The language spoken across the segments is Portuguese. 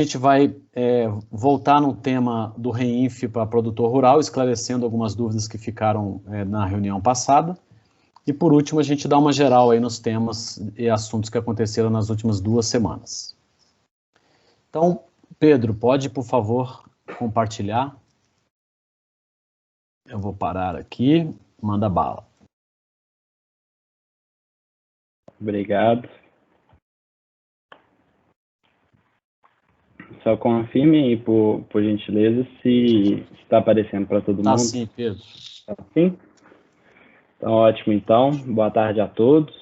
A gente vai voltar no tema do REINF para produtor rural, esclarecendo algumas dúvidas que ficaram na reunião passada. E, por último, a gente dá uma geral aí nos temas e assuntos que aconteceram nas últimas 2 semanas. Então, Pedro, pode, por favor, compartilhar? Eu vou parar aqui, manda bala. Obrigado. Só confirme aí, por gentileza, se está aparecendo para todo mundo. Tá sim, Pedro. Tá sim? Então, ótimo, então. Boa tarde a todos.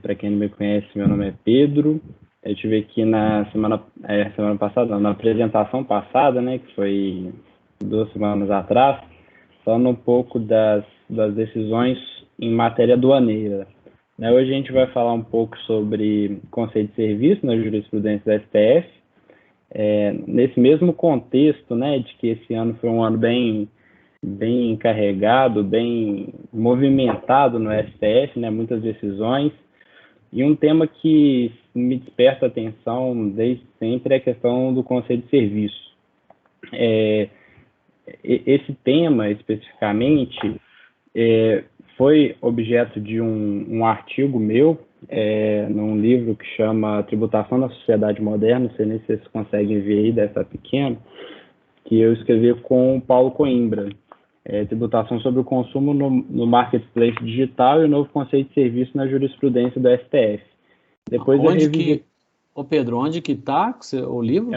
Para quem não me conhece, meu nome é Pedro. Eu estive aqui na semana passada, na apresentação passada, né, que foi 2 semanas atrás, falando um pouco das decisões em matéria aduaneira. Hoje a gente vai falar um pouco sobre conceito de serviço na jurisprudência da STF, nesse mesmo contexto, né, de que esse ano foi um ano bem carregado, bem movimentado no STF, né, muitas decisões, e um tema que me desperta atenção desde sempre é a questão do conceito de serviço. Esse tema, especificamente, foi objeto de um artigo meu, num livro que chama Tributação na Sociedade Moderna, não sei nem se vocês conseguem ver aí, deve estar pequeno, que eu escrevi com o Paulo Coimbra, Tributação sobre o Consumo no Marketplace Digital e o Novo Conceito de Serviço na Jurisprudência do STF. Depois Ô Pedro, onde que está o livro?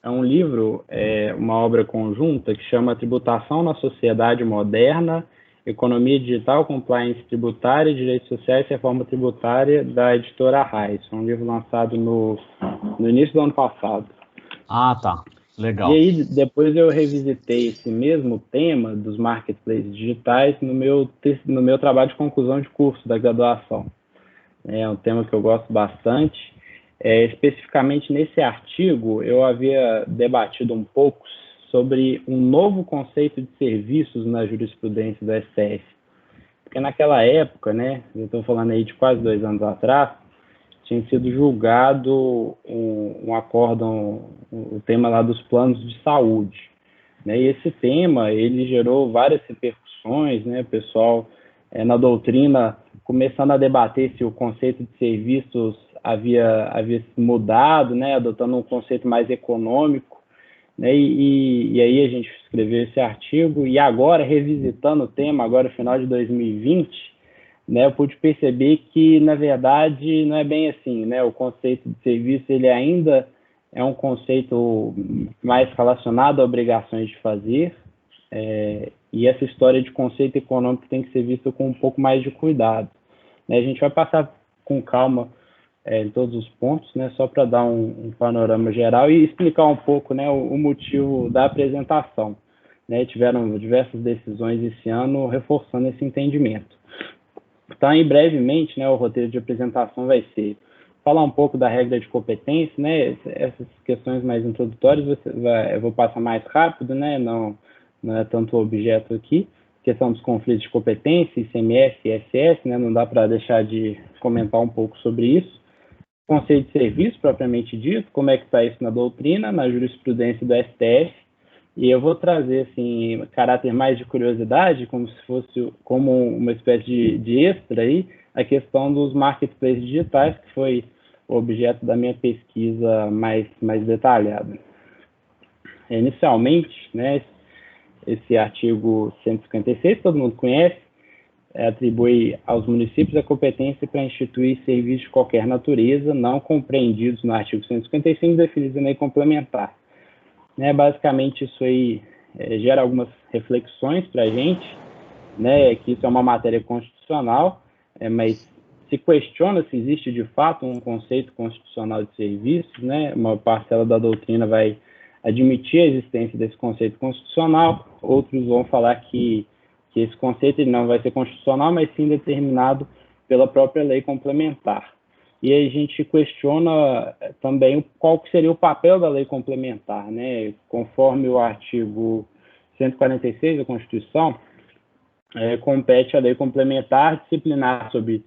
É um livro, uma obra conjunta que chama Tributação na Sociedade Moderna, Economia Digital, Compliance Tributária, Direitos Sociais e Reforma Tributária, da editora Raiz. É um livro lançado no início do ano passado. Ah, tá. Legal. E aí, depois eu revisitei esse mesmo tema dos marketplaces digitais no meu trabalho de conclusão de curso da graduação. É um tema que eu gosto bastante. Especificamente nesse artigo, eu havia debatido um pouco sobre um novo conceito de serviços na jurisprudência do STF. Porque naquela época, né, eu estou falando aí de quase 2 anos atrás, tinha sido julgado um acórdão, o tema lá dos planos de saúde. Né, e esse tema, ele gerou várias repercussões, né, o pessoal na doutrina começando a debater se o conceito de serviços havia mudado, né, adotando um conceito mais econômico, né, e aí a gente escreveu esse artigo, e agora, revisitando o tema, agora no final de 2020, né, eu pude perceber que, na verdade, não é bem assim, né, o conceito de serviço, ele ainda é um conceito mais relacionado a obrigações de fazer, e essa história de conceito econômico tem que ser vista com um pouco mais de cuidado. Né, a gente vai passar com calma em todos os pontos, né, só para dar um panorama geral e explicar um pouco, né, o motivo da apresentação. Né, tiveram diversas decisões esse ano reforçando esse entendimento. Então, brevemente, né, o roteiro de apresentação vai ser falar um pouco da regra de competência, né, essas questões mais introdutórias eu vou passar mais rápido, né, não é tanto o objeto aqui, questão dos conflitos de competência, ICMS e ISS, né, não dá para deixar de comentar um pouco sobre isso. Conceito de serviço, propriamente dito, como é que está isso na doutrina, na jurisprudência do STF, e eu vou trazer, assim, caráter mais de curiosidade, como se fosse como uma espécie de extra aí, a questão dos marketplaces digitais, que foi o objeto da minha pesquisa mais detalhada. Inicialmente, né, esse artigo 156, todo mundo conhece, atribui aos municípios a competência para instituir serviços de qualquer natureza, não compreendidos no artigo 155, definidos na lei complementar. Né, basicamente, isso aí gera algumas reflexões para a gente, né, que isso é uma matéria constitucional, mas se questiona se existe, de fato, um conceito constitucional de serviços, né, uma parcela da doutrina vai admitir a existência desse conceito constitucional, outros vão falar que esse conceito ele não vai ser constitucional, mas sim determinado pela própria lei complementar. E aí a gente questiona também qual que seria o papel da lei complementar, né? Conforme o artigo 146 da Constituição, compete à lei complementar disciplinar sobre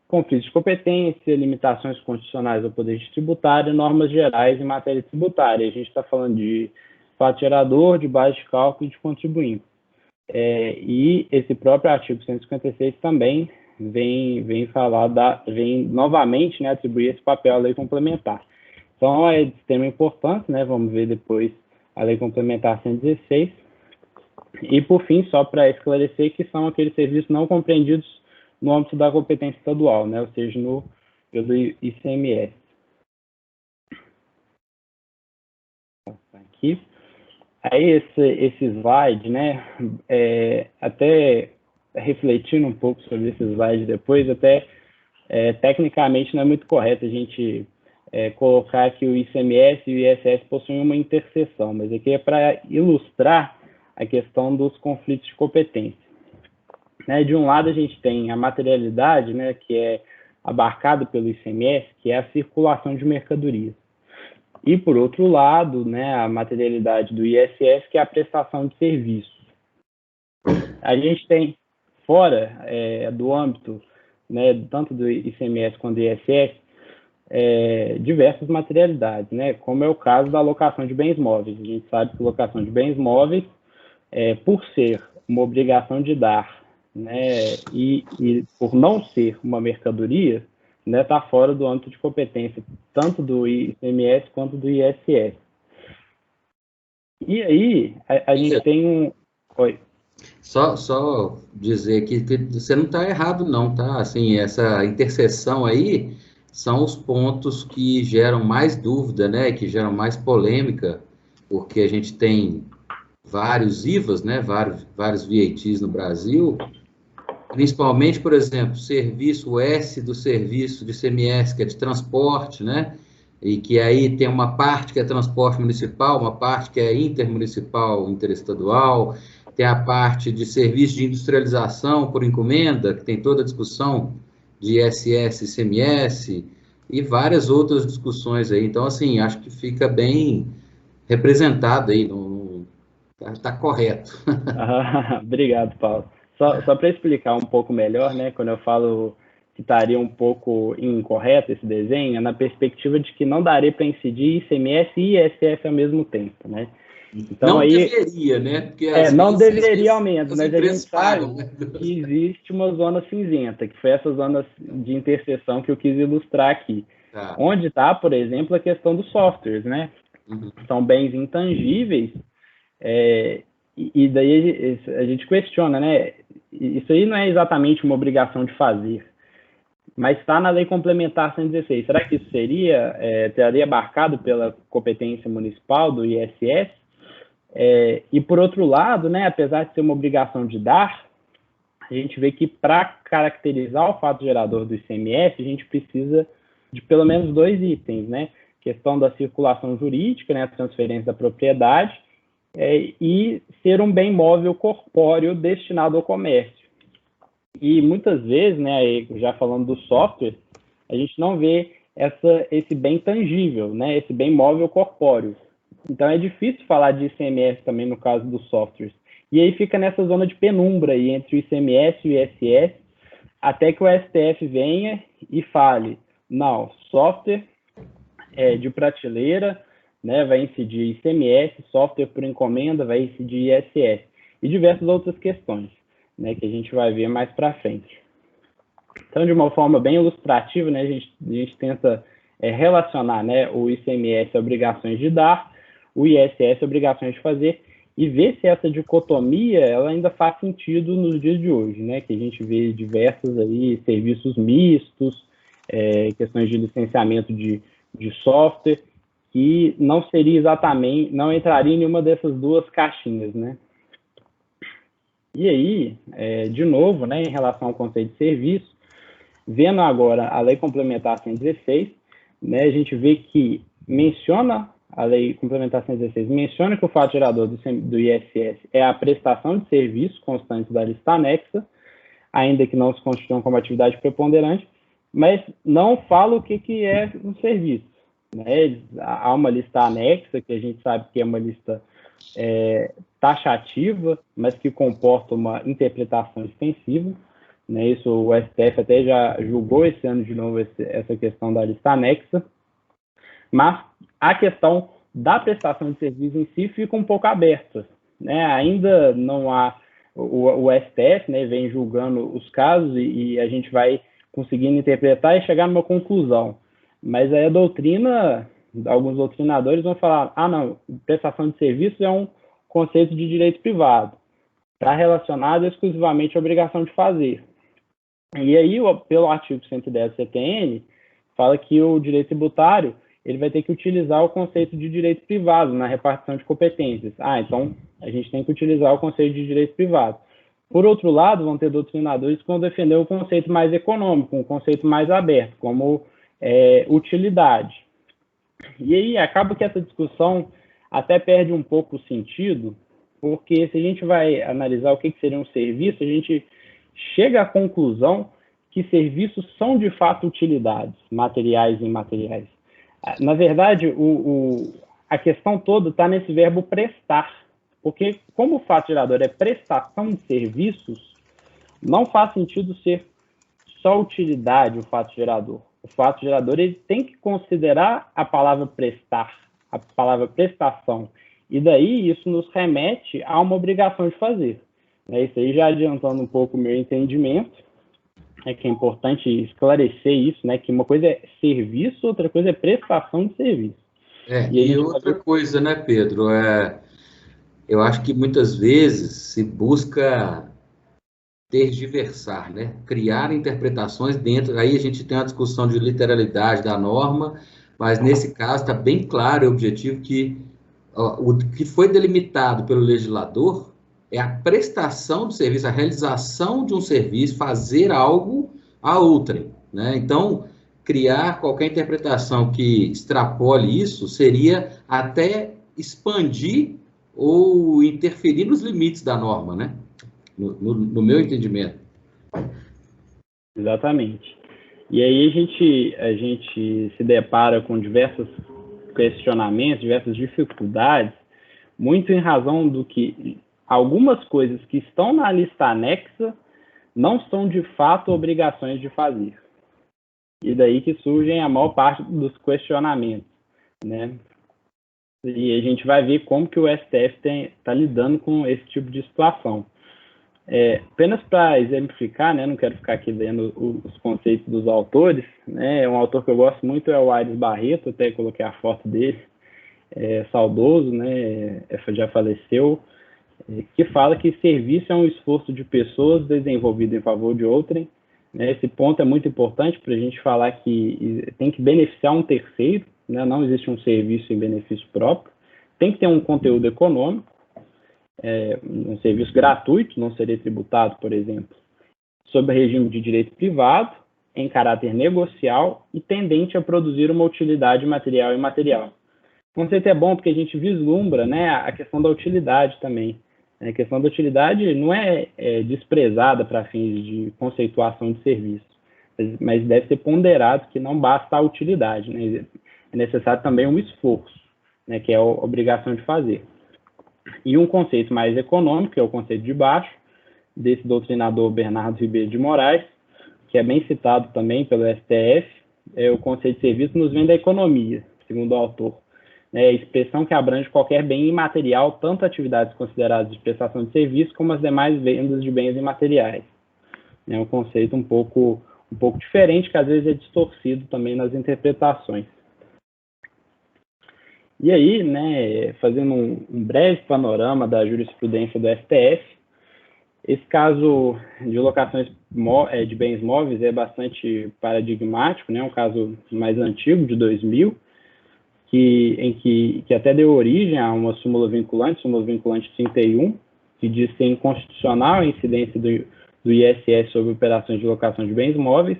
conflitos de competência, limitações constitucionais ao poder tributário, normas gerais em matéria tributária. A gente está falando de fato gerador, de base de cálculo e de contribuinte. E esse próprio artigo 156 também vem novamente, né, atribuir esse papel à lei complementar. Então, é de extrema importância, né, vamos ver depois a lei complementar 116. E, por fim, só para esclarecer, que são aqueles serviços não compreendidos no âmbito da competência estadual, né, ou seja, pelo ICMS. Aqui. Aí esse slide, né, até refletindo um pouco sobre esse slide depois, até tecnicamente não é muito correto a gente colocar que o ICMS e o ISS possuem uma interseção, mas aqui é para ilustrar a questão dos conflitos de competência. Né, de um lado, a gente tem a materialidade, né, que é abarcada pelo ICMS, que é a circulação de mercadorias. E, por outro lado, né, a materialidade do ISS, que é a prestação de serviços. A gente tem, fora do âmbito, né, tanto do ICMS quanto do ISS, diversas materialidades, né, como é o caso da locação de bens móveis. A gente sabe que locação de bens móveis, por ser uma obrigação de dar, né, e por não ser uma mercadoria, né, tá fora do âmbito de competência, tanto do ICMS quanto do ISS. E aí, a gente tem um... Oi. Só dizer que você não está errado, não, tá? Assim, essa interseção aí são os pontos que geram mais dúvida, né? Que geram mais polêmica, porque a gente tem vários IVAs, né? Vários VATs no Brasil. Principalmente, por exemplo, serviço S do serviço de ICMS, que é de transporte, né? E que aí tem uma parte que é transporte municipal, uma parte que é intermunicipal, interestadual, tem a parte de serviço de industrialização por encomenda, que tem toda a discussão de ISS e ICMS, e várias outras discussões aí. Então, assim, acho que fica bem representado aí, tá correto. Obrigado, Paulo. Só para explicar um pouco melhor, né, quando eu falo que estaria um pouco incorreto esse desenho, é na perspectiva de que não daria para incidir ICMS e ISS ao mesmo tempo, né? Então, não aí, deveria, né? Porque não deveria ao menos, mas a gente pagam, sabe né? que existe uma zona cinzenta, que foi essa zona de interseção que eu quis ilustrar aqui. Tá. Onde está, por exemplo, a questão dos softwares, né? Uhum. São bens intangíveis, e daí a gente questiona, né? Isso aí não é exatamente uma obrigação de fazer, mas está na Lei Complementar 116. Será que isso estaria abarcado pela competência municipal do ISS? E, por outro lado, né, apesar de ser uma obrigação de dar, a gente vê que para caracterizar o fato gerador do ICMS, a gente precisa de pelo menos 2 itens, né? Questão da circulação jurídica, né, a transferência da propriedade, e ser um bem móvel corpóreo destinado ao comércio. E muitas vezes, né, já falando do software, a gente não vê esse bem tangível, né, esse bem móvel corpóreo. Então é difícil falar de ICMS também no caso dos softwares. E aí fica nessa zona de penumbra aí entre o ICMS e o ISS, até que o STF venha e fale, não, software de prateleira, né, vai incidir ICMS, software por encomenda vai incidir ISS, e diversas outras questões, né, que a gente vai ver mais para frente. Então, de uma forma bem ilustrativa, né, a gente tenta relacionar, né, o ICMS a obrigações de dar, o ISS a obrigações de fazer, e ver se essa dicotomia ela ainda faz sentido nos dias de hoje, né, que a gente vê diversos aí serviços mistos, questões de licenciamento de software, que não entraria em nenhuma dessas duas caixinhas, né? E aí, de novo, né, em relação ao conceito de serviço, vendo agora a Lei Complementar 116, né, a gente vê que a Lei Complementar 116 menciona que o fato gerador do ISS é a prestação de serviços constantes da lista anexa, ainda que não se constituam como atividade preponderante, mas não fala o que é um serviço. Né? Há uma lista anexa, que a gente sabe que é uma lista taxativa, mas que comporta uma interpretação extensiva. né? Isso o STF até já julgou esse ano de novo essa questão da lista anexa, mas a questão da prestação de serviço em si fica um pouco aberta, né? Ainda não há, o STF, né, vem julgando os casos e a gente vai conseguindo interpretar e chegar numa conclusão, mas aí a doutrina, alguns doutrinadores vão falar, não, prestação de serviço é um conceito de direito privado, está relacionado exclusivamente à obrigação de fazer. E aí, pelo artigo 110 do CTN, fala que o direito tributário ele vai ter que utilizar o conceito de direito privado na repartição de competências. Então a gente tem que utilizar o conceito de direito privado. Por outro lado, vão ter doutrinadores que vão defender o conceito mais econômico, um conceito mais aberto, como utilidade. E aí acaba que essa discussão até perde um pouco o sentido, porque se a gente vai analisar o que seria um serviço, a gente chega à conclusão que serviços são de fato utilidades, materiais e imateriais. Na verdade, a questão toda está nesse verbo prestar, porque como o fato gerador é prestação de serviços, não faz sentido ser só utilidade o fato gerador. O fato gerador ele tem que considerar a palavra prestar, a palavra prestação, e daí isso nos remete a uma obrigação de fazer. Isso aí já adiantando um pouco o meu entendimento, que é importante esclarecer isso, né, que uma coisa é serviço, outra coisa é prestação de serviço. E outra coisa, né, Pedro, eu acho que muitas vezes se busca tergiversar, né, criar interpretações dentro, aí a gente tem uma discussão de literalidade da norma, mas nesse caso está bem claro e objetivo que o que foi delimitado pelo legislador é a prestação de serviço, a realização de um serviço, fazer algo a outrem, né? Então, criar qualquer interpretação que extrapole isso seria até expandir ou interferir nos limites da norma, né? No meu entendimento. Exatamente. E aí a gente se depara com diversos questionamentos, diversas dificuldades, muito em razão do que algumas coisas que estão na lista anexa não são de fato obrigações de fazer. E daí que surgem a maior parte dos questionamentos, né? E a gente vai ver como que o STF está lidando com esse tipo de situação. Apenas para exemplificar, né, não quero ficar aqui lendo os conceitos dos autores, né, um autor que eu gosto muito é o Aires Barreto, até coloquei a foto dele, saudoso, né, já faleceu, que fala que serviço é um esforço de pessoas desenvolvido em favor de outrem, né. Esse ponto é muito importante para a gente falar que tem que beneficiar um terceiro, né, não existe um serviço em benefício próprio, tem que ter um conteúdo econômico, um serviço gratuito não seria tributado, por exemplo, sob regime de direito privado, em caráter negocial e tendente a produzir uma utilidade material e imaterial. O conceito é bom porque a gente vislumbra, né, a questão da utilidade também. A questão da utilidade não é desprezada para fins de conceituação de serviço, mas deve ser ponderado que não basta a utilidade, né? É necessário também um esforço, né, que é a obrigação de fazer. E um conceito mais econômico, que é o conceito de baixo, desse doutrinador Bernardo Ribeiro de Moraes, que é bem citado também pelo STF, o conceito de serviço nos vem da economia, segundo o autor. A expressão que abrange qualquer bem imaterial, tanto atividades consideradas de prestação de serviço, como as demais vendas de bens imateriais. É um conceito um pouco diferente, que às vezes é distorcido também nas interpretações. E aí, né, fazendo um breve panorama da jurisprudência do STF, esse caso de locações de bens móveis é bastante paradigmático, né, um caso mais antigo, de 2000, que até deu origem a uma súmula vinculante 31, que diz ser inconstitucional a incidência do ISS sobre operações de locação de bens móveis.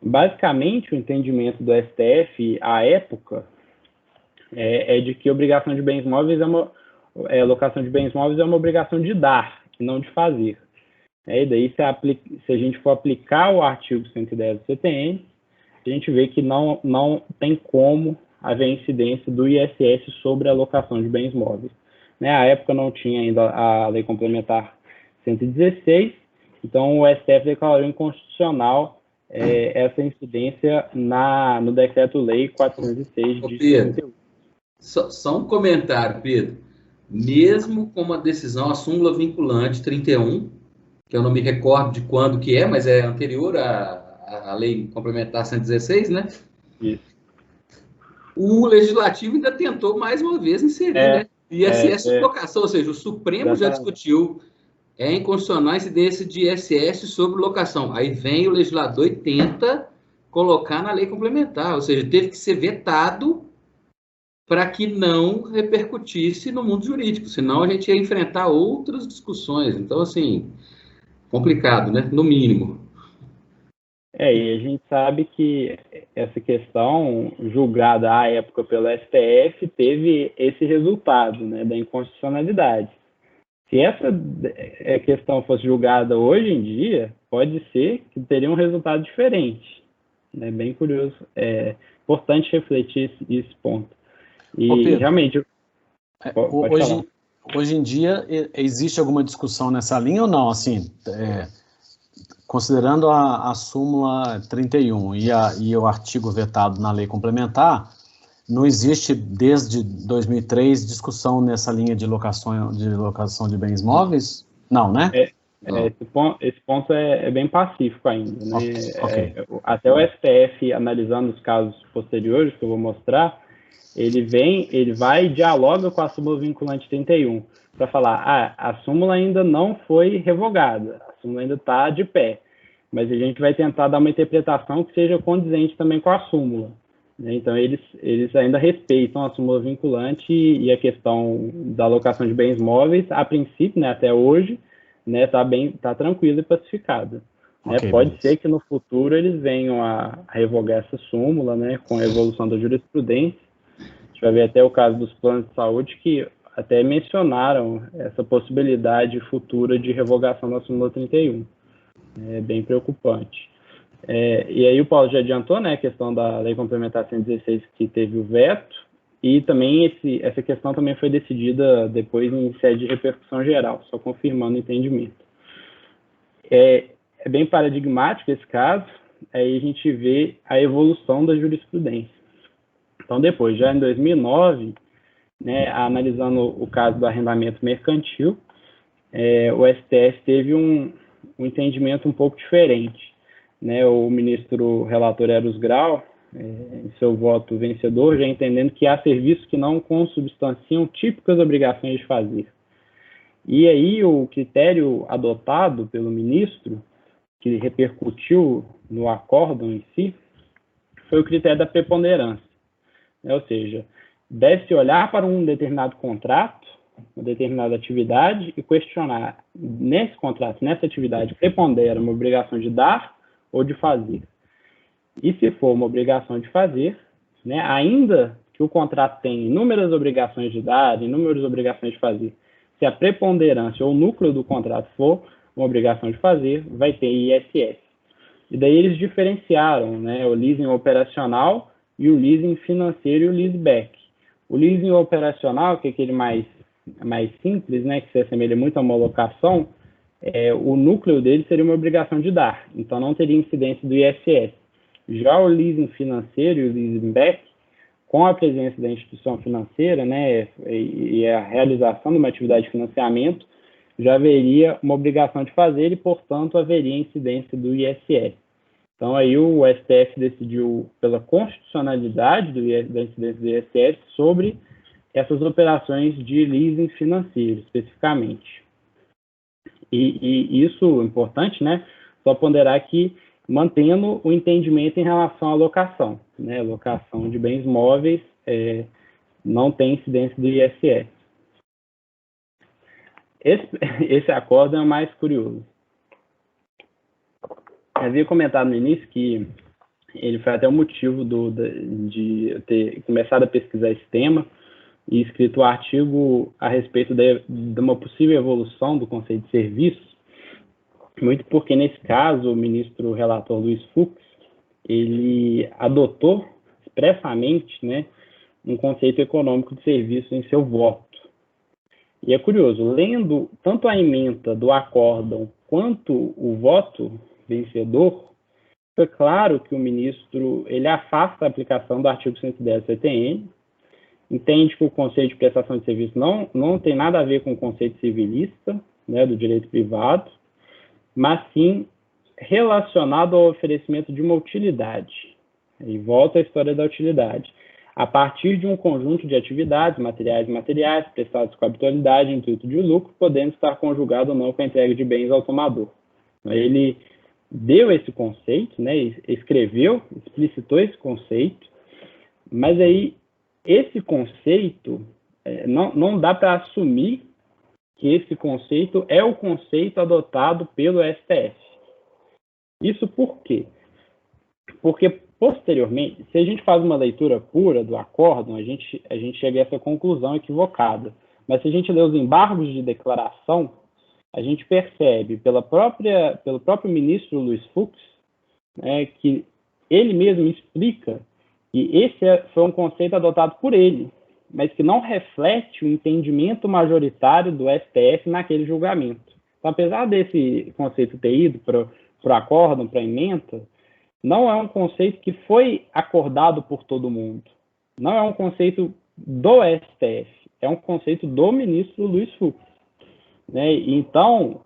Basicamente, o entendimento do STF, à época, é de que obrigação de bens móveis locação de bens móveis é uma obrigação de dar, e não de fazer. E daí, se a gente for aplicar o artigo 110 do CTN, a gente vê que não tem como haver incidência do ISS sobre a locação de bens móveis. À época não tinha ainda a Lei Complementar 116, Então, o STF declarou inconstitucional essa incidência no Decreto-Lei 406 de 2008. Só um comentário, Pedro. Mesmo com uma decisão, a súmula vinculante 31, que eu não me recordo de quando que é, mas é anterior à Lei Complementar 116, né? Isso. O Legislativo ainda tentou mais uma vez inserir, né? ISS de locação, ou seja, o Supremo já discutiu inconstitucional a incidência de ISS sobre locação. Aí vem o legislador e tenta colocar na lei complementar, ou seja, teve que ser vetado para que não repercutisse no mundo jurídico, senão a gente ia enfrentar outras discussões. Então, assim, complicado, né? No mínimo. E a gente sabe que essa questão, julgada à época pelo STF, teve esse resultado, né, da inconstitucionalidade. Se essa questão fosse julgada hoje em dia, pode ser que teria um resultado diferente. É bem curioso. É importante refletir esse ponto. E, Pedro, realmente... hoje em dia, existe alguma discussão nessa linha ou não? Assim, considerando a súmula 31 e o artigo vetado na lei complementar, não existe, desde 2003, discussão nessa linha de locação de bens móveis? Não, né? Esse ponto é bem pacífico ainda, né? Okay. Até o STF, analisando os casos posteriores, que eu vou mostrar, ele vai e dialoga com a súmula vinculante 31, para falar, a súmula ainda não foi revogada, a súmula ainda está de pé, mas a gente vai tentar dar uma interpretação que seja condizente também com a súmula. Então, eles ainda respeitam a súmula vinculante e a questão da alocação de bens móveis, a princípio, né, até hoje, né, tá tranquila e pacificada. Okay, pode ser que no futuro eles venham a revogar essa súmula, né, com a evolução da jurisprudência. A gente vai ver até o caso dos planos de saúde que até mencionaram essa possibilidade futura de revogação da súmula 31. É bem preocupante. E aí o Paulo já adiantou, né, a questão da Lei Complementar 116, que teve o veto, e também essa questão também foi decidida depois em sede de repercussão geral, só confirmando o entendimento. É bem paradigmático esse caso, aí a gente vê a evolução da jurisprudência. Então, depois, já em 2009, né, analisando o caso do arrendamento mercantil, o STF teve um entendimento um pouco diferente. Né, o ministro relator Eros Grau, em seu voto vencedor, já entendendo que há serviços que não consubstanciam típicas obrigações de fazer. E aí o critério adotado pelo ministro, que repercutiu no acórdão em si, foi o critério da preponderância. Ou seja, deve-se olhar para um determinado contrato, uma determinada atividade, e questionar, nesse contrato, nessa atividade, prepondera uma obrigação de dar ou de fazer. E se for uma obrigação de fazer, né, ainda que o contrato tenha inúmeras obrigações de dar, inúmeras obrigações de fazer, se a preponderância ou o núcleo do contrato for uma obrigação de fazer, vai ter ISS. E daí eles diferenciaram, né, o leasing operacional e o leasing financeiro e o leaseback. O leasing operacional, que é aquele mais simples, né, que se assemelha muito a uma locação, o núcleo dele seria uma obrigação de dar, então não teria incidência do ISS. Já o leasing financeiro e o leasing back, com a presença da instituição financeira, né, e a realização de uma atividade de financiamento, já haveria uma obrigação de fazer e, portanto, haveria incidência do ISS. Então, aí o STF decidiu pela constitucionalidade da incidência do ISS sobre essas operações de leasing financeiro, especificamente. E isso é importante, né? Só ponderar que mantendo o entendimento em relação à locação, né? Locação de bens móveis não tem incidência do ISS. Esse acordo é o mais curioso. Eu havia comentado no início que ele foi até o motivo de eu ter começado a pesquisar esse tema e escrito um artigo a respeito de uma possível evolução do conceito de serviço, muito porque, nesse caso, o ministro relator Luiz Fux, ele adotou expressamente, né, um conceito econômico de serviço em seu voto. E é curioso, lendo tanto a ementa do acórdão quanto o voto vencedor, foi claro que o ministro ele afasta a aplicação do artigo 110 do CTN, entende que o conceito de prestação de serviço não tem nada a ver com o conceito civilista, né, do direito privado, mas sim relacionado ao oferecimento de uma utilidade. E volta à história da utilidade. A partir de um conjunto de atividades, materiais e imateriais, prestados com habitualidade e intuito de lucro, podendo estar conjugado ou não com a entrega de bens ao tomador. Ele deu esse conceito, né, escreveu, explicitou esse conceito, mas aí esse conceito, não dá para assumir que esse conceito é o conceito adotado pelo STF. Isso por quê? Porque, posteriormente, se a gente faz uma leitura pura do acórdão, a gente chega a essa conclusão equivocada. Mas se a gente lê os embargos de declaração, a gente percebe pelo próprio ministro Luiz Fux, né, que ele mesmo explica que esse foi um conceito adotado por ele, mas que não reflete o entendimento majoritário do STF naquele julgamento. Então, apesar desse conceito ter ido para o acórdão, para a ementa, não é um conceito que foi acordado por todo mundo. Não é um conceito do STF, é um conceito do ministro Luiz Fux. Né? Então,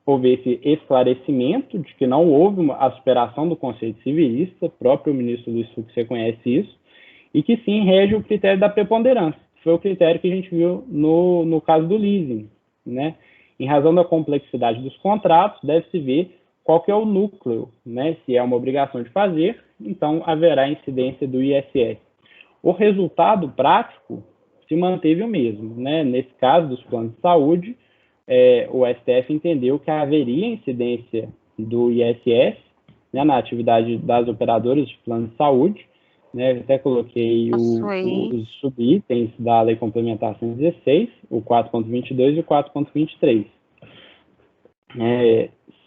houve esse esclarecimento de que não houve a superação do conceito civilista, o próprio ministro Luiz Fux reconhece isso, e que sim rege o critério da preponderância, que foi o critério que a gente viu no caso do leasing. Né? Em razão da complexidade dos contratos, deve-se ver qual que é o núcleo, né? Se é uma obrigação de fazer, então haverá incidência do ISS. O resultado prático se manteve o mesmo. Né? Nesse caso dos planos de saúde, o STF entendeu que haveria incidência do ISS, né, na atividade das operadoras de plano de saúde. Né? Eu até coloquei os subitens da Lei Complementar 116, o 4.22 e o 4.23.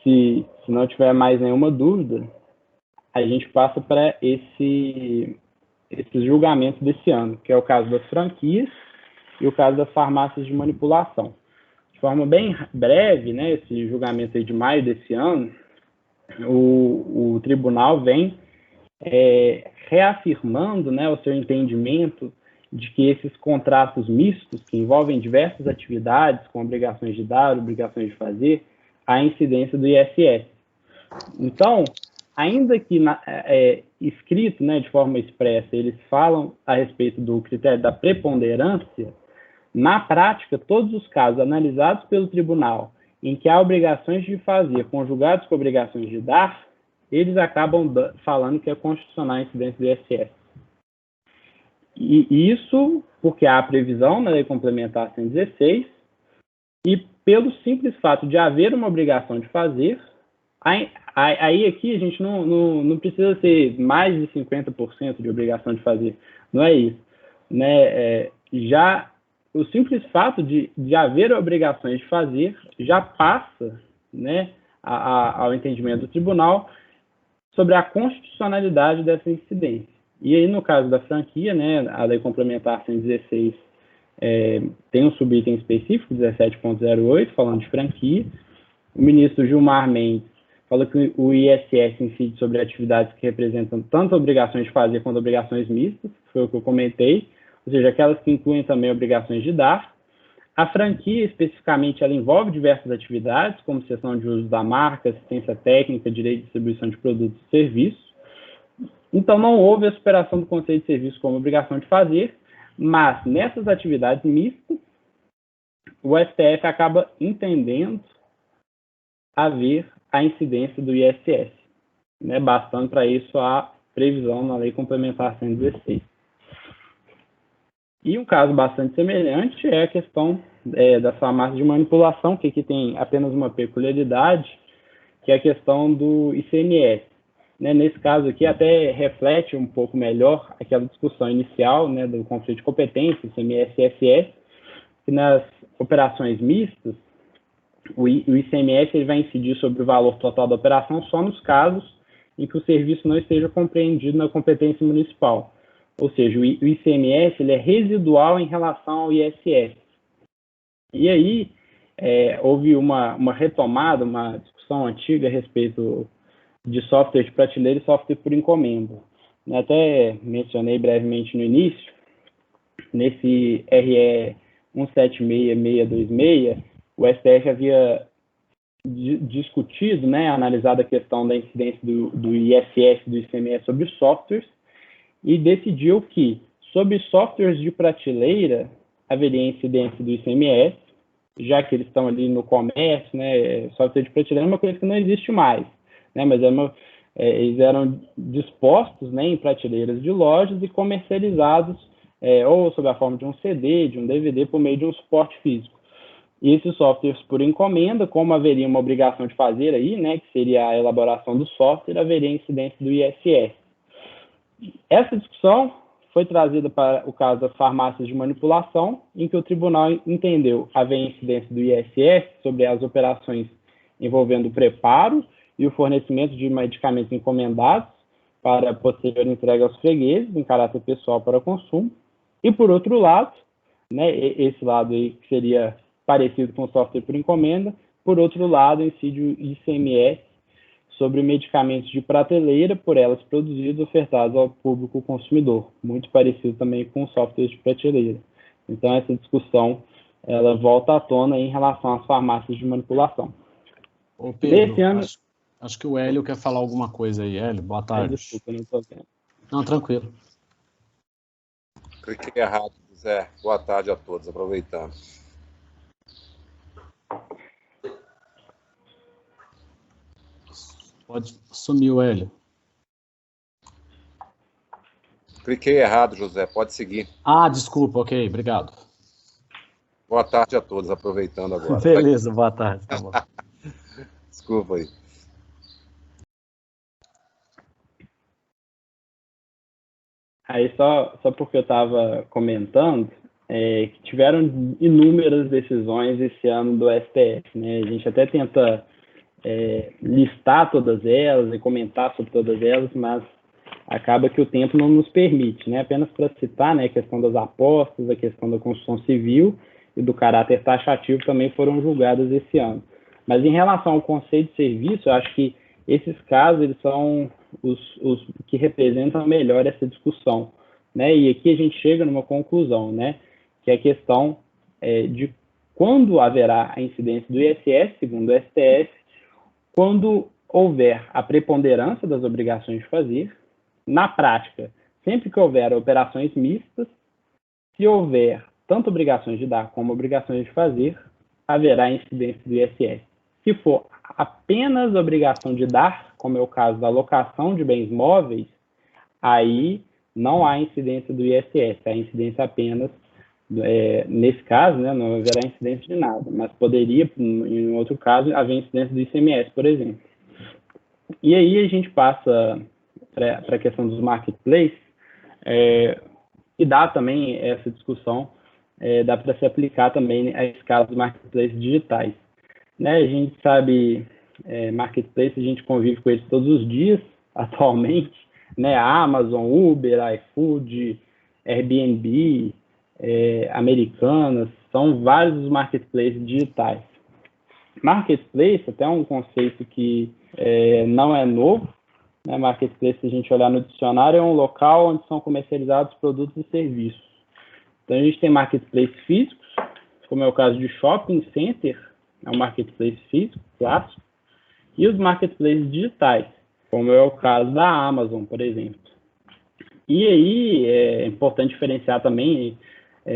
Se não tiver mais nenhuma dúvida, a gente passa para esses julgamentos desse ano, que é o caso das franquias e o caso das farmácias de manipulação. De forma bem breve, né, esse julgamento aí de maio desse ano, o tribunal vem reafirmando, né, o seu entendimento de que esses contratos mistos, que envolvem diversas atividades, com obrigações de dar, obrigações de fazer, a incidência do ISS. Então, ainda que escrito, né, de forma expressa, eles falam a respeito do critério da preponderância, na prática, todos os casos analisados pelo tribunal em que há obrigações de fazer conjugados com obrigações de dar, eles acabam falando que é constitucional a incidência do ISS. E isso porque há a previsão na Lei Complementar 116 e pelo simples fato de haver uma obrigação de fazer, aí aqui a gente não precisa ser mais de 50% de obrigação de fazer, não é isso. Né? Já o simples fato de haver obrigações de fazer já passa, né, ao entendimento do tribunal sobre a constitucionalidade dessa incidência. E aí, no caso da franquia, né, a Lei Complementar 116 tem um subitem específico, 17.08, falando de franquia. O ministro Gilmar Mendes fala que o ISS incide sobre atividades que representam tanto obrigações de fazer quanto obrigações mistas, que foi o que eu comentei, ou seja, aquelas que incluem também obrigações de dar. A franquia, especificamente, ela envolve diversas atividades, como cessão de uso da marca, assistência técnica, direito de distribuição de produtos e serviços. Então, não houve a superação do conceito de serviço como obrigação de fazer, mas nessas atividades mistas, o STF acaba entendendo haver a incidência do ISS, né, bastando para isso a previsão na Lei Complementar 116. E um caso bastante semelhante é a questão das farmácias de manipulação, que aqui tem apenas uma peculiaridade, que é a questão do ICMS. Né, nesse caso aqui, até reflete um pouco melhor aquela discussão inicial, né, do conflito de competência, ICMS e ISS, que nas operações mistas, o ICMS ele vai incidir sobre o valor total da operação só nos casos em que o serviço não esteja compreendido na competência municipal. Ou seja, o ICMS ele é residual em relação ao ISS. E aí, houve uma retomada, uma discussão antiga a respeito de software de prateleira e software por encomenda. Até mencionei brevemente no início, nesse RE 176626, o STF havia discutido, analisado a questão da incidência do ISS e do ICMS sobre softwares e decidiu que, sobre softwares de prateleira, haveria incidência do ICMS, já que eles estão ali no comércio, software de prateleira é uma coisa que não existe mais, mas eles eram dispostos em prateleiras de lojas e comercializados ou sob a forma de um CD, de um DVD, por meio de um suporte físico. E esses softwares por encomenda, como haveria uma obrigação de fazer aí, que seria a elaboração do software, haveria incidência do ISS. Essa discussão foi trazida para o caso das farmácias de manipulação, em que o tribunal entendeu haver incidência do ISS sobre as operações envolvendo o preparo e o fornecimento de medicamentos encomendados para posterior entrega aos fregueses, em caráter pessoal para consumo. E, por outro lado, esse lado aí que seria parecido com o software por encomenda, por outro lado, incide o ICMS sobre medicamentos de prateleira por elas produzidos ofertados ao público consumidor, muito parecido também com o software de prateleira. Então, essa discussão ela volta à tona em relação às farmácias de manipulação. Ô Pedro, acho que o Hélio quer falar alguma coisa aí. Hélio, boa tarde. Desculpa, não estou vendo. Não, tranquilo. Cliquei errado, Zé. Boa tarde a todos, aproveitando. Pode sumir o Hélio. Cliquei errado, José. Pode seguir. Ah, desculpa. Ok, obrigado. Boa tarde a todos, aproveitando agora. Beleza, boa tarde. Tá bom. Desculpa aí. Aí, só porque eu estava comentando, que tiveram inúmeras decisões esse ano do STF. A gente até tenta listar todas elas e comentar sobre todas elas, mas acaba que o tempo não nos permite, apenas para citar, a questão das apostas, a questão da construção civil e do caráter taxativo também foram julgadas esse ano. Mas em relação ao conceito de serviço, eu acho que esses casos eles são os que representam melhor essa discussão, E aqui a gente chega numa conclusão, Que é a questão de quando haverá a incidência do ISS, segundo o STF, quando houver a preponderância das obrigações de fazer, na prática, sempre que houver operações mistas, se houver tanto obrigações de dar como obrigações de fazer, haverá incidência do ISS. Se for apenas obrigação de dar, como é o caso da locação de bens móveis, aí não há incidência do ISS, há incidência apenas, nesse caso, não haverá incidência de nada, mas poderia, em outro caso, haver incidência do ICMS, por exemplo. E aí a gente passa para a questão dos marketplaces, e dá também essa discussão, dá para se aplicar também a escala dos marketplaces digitais. A gente sabe, marketplace, a gente convive com eles todos os dias, atualmente, a Amazon, Uber, iFood, Airbnb, Americanas, são vários os marketplaces digitais. Marketplace, até um conceito que não é novo, Marketplace, se a gente olhar no dicionário, é um local onde são comercializados produtos e serviços. Então, a gente tem marketplaces físicos, como é o caso de shopping center, é um marketplace físico, clássico, e os marketplaces digitais, como é o caso da Amazon, por exemplo. E aí, é importante diferenciar também,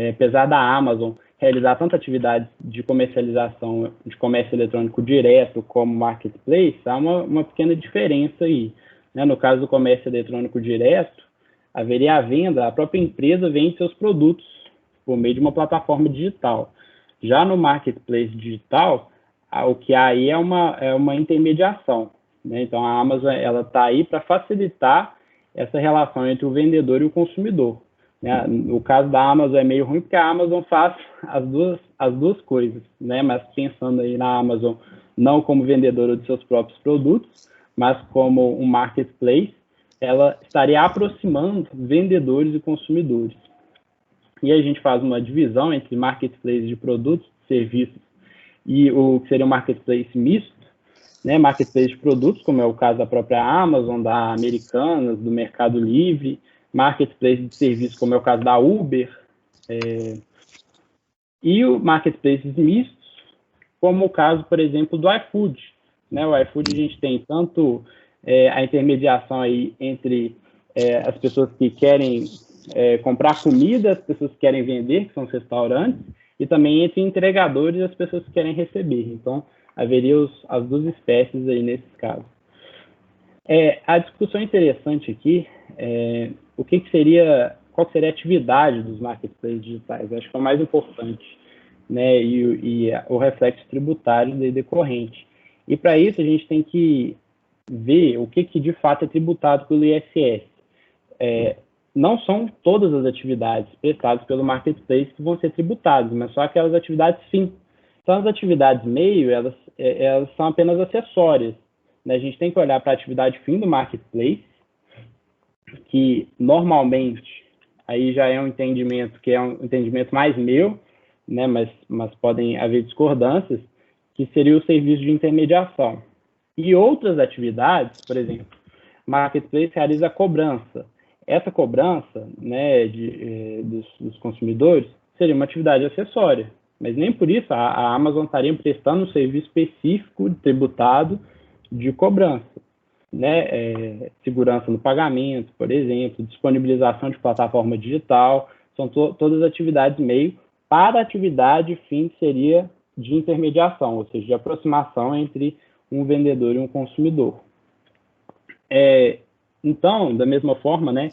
apesar da Amazon realizar tanto atividades de comercialização de comércio eletrônico direto como marketplace, há uma pequena diferença aí. No caso do comércio eletrônico direto, haveria a venda, a própria empresa vende seus produtos por meio de uma plataforma digital. Já no marketplace digital, o que há aí é uma intermediação. Então, a Amazon está aí para facilitar essa relação entre o vendedor e o consumidor. No caso da Amazon é meio ruim, porque a Amazon faz as duas coisas, mas pensando aí na Amazon não como vendedora de seus próprios produtos, mas como um marketplace, ela estaria aproximando vendedores e consumidores. E a gente faz uma divisão entre marketplace de produtos e serviços e o que seria um marketplace misto, né, marketplace de produtos, como é o caso da própria Amazon, da Americanas, do Mercado Livre, marketplace de serviços, como é o caso da Uber, e o marketplaces mistos, como o caso, por exemplo, do iFood. Né? O iFood a gente tem tanto a intermediação aí entre as pessoas que querem comprar comida, as pessoas que querem vender, que são os restaurantes, e também entre entregadores e as pessoas que querem receber. Então, haveria as duas espécies aí nesses casos. A discussão interessante aqui qual seria a atividade dos marketplaces digitais? Acho que é o mais importante, né? E o reflexo tributário decorrente. E para isso a gente tem que ver o que de fato é tributado pelo ISS. Não são todas as atividades prestadas pelo marketplace que vão ser tributadas, mas só aquelas atividades fim. Então, as atividades meio, elas são apenas acessórias. Né? A gente tem que olhar para a atividade fim do marketplace, que normalmente, aí já é um entendimento que é um entendimento mais meu, né? mas podem haver discordâncias, que seria o serviço de intermediação. E outras atividades, por exemplo, marketplace realiza a cobrança. Essa cobrança, né, dos consumidores seria uma atividade acessória, mas nem por isso a Amazon estaria prestando um serviço específico tributado de cobrança, né? Segurança no pagamento, por exemplo, disponibilização de plataforma digital, são todas atividades meio para a atividade fim que seria de intermediação, ou seja, de aproximação entre um vendedor e um consumidor. Então, da mesma forma, né,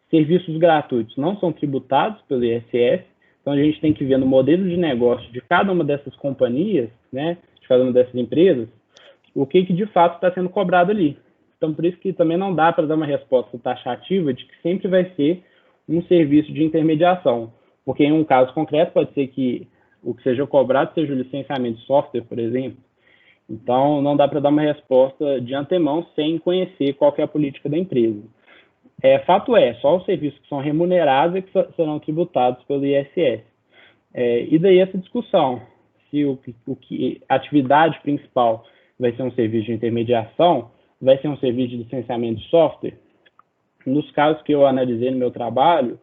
serviços gratuitos não são tributados pelo ISS, então a gente tem que ver no modelo de negócio de cada uma dessas companhias, né, de cada uma dessas empresas, o que de fato está sendo cobrado ali. Então, por isso que também não dá para dar uma resposta taxativa de que sempre vai ser um serviço de intermediação, porque em um caso concreto pode ser que o que seja cobrado seja o licenciamento de software, por exemplo. Então, não dá para dar uma resposta de antemão sem conhecer qual que é a política da empresa. Fato só os serviços que são remunerados é que serão tributados pelo ISS. E daí essa discussão, se a atividade principal vai ser um serviço de intermediação, vai ser um serviço de licenciamento de software. Nos casos que eu analisei no meu trabalho,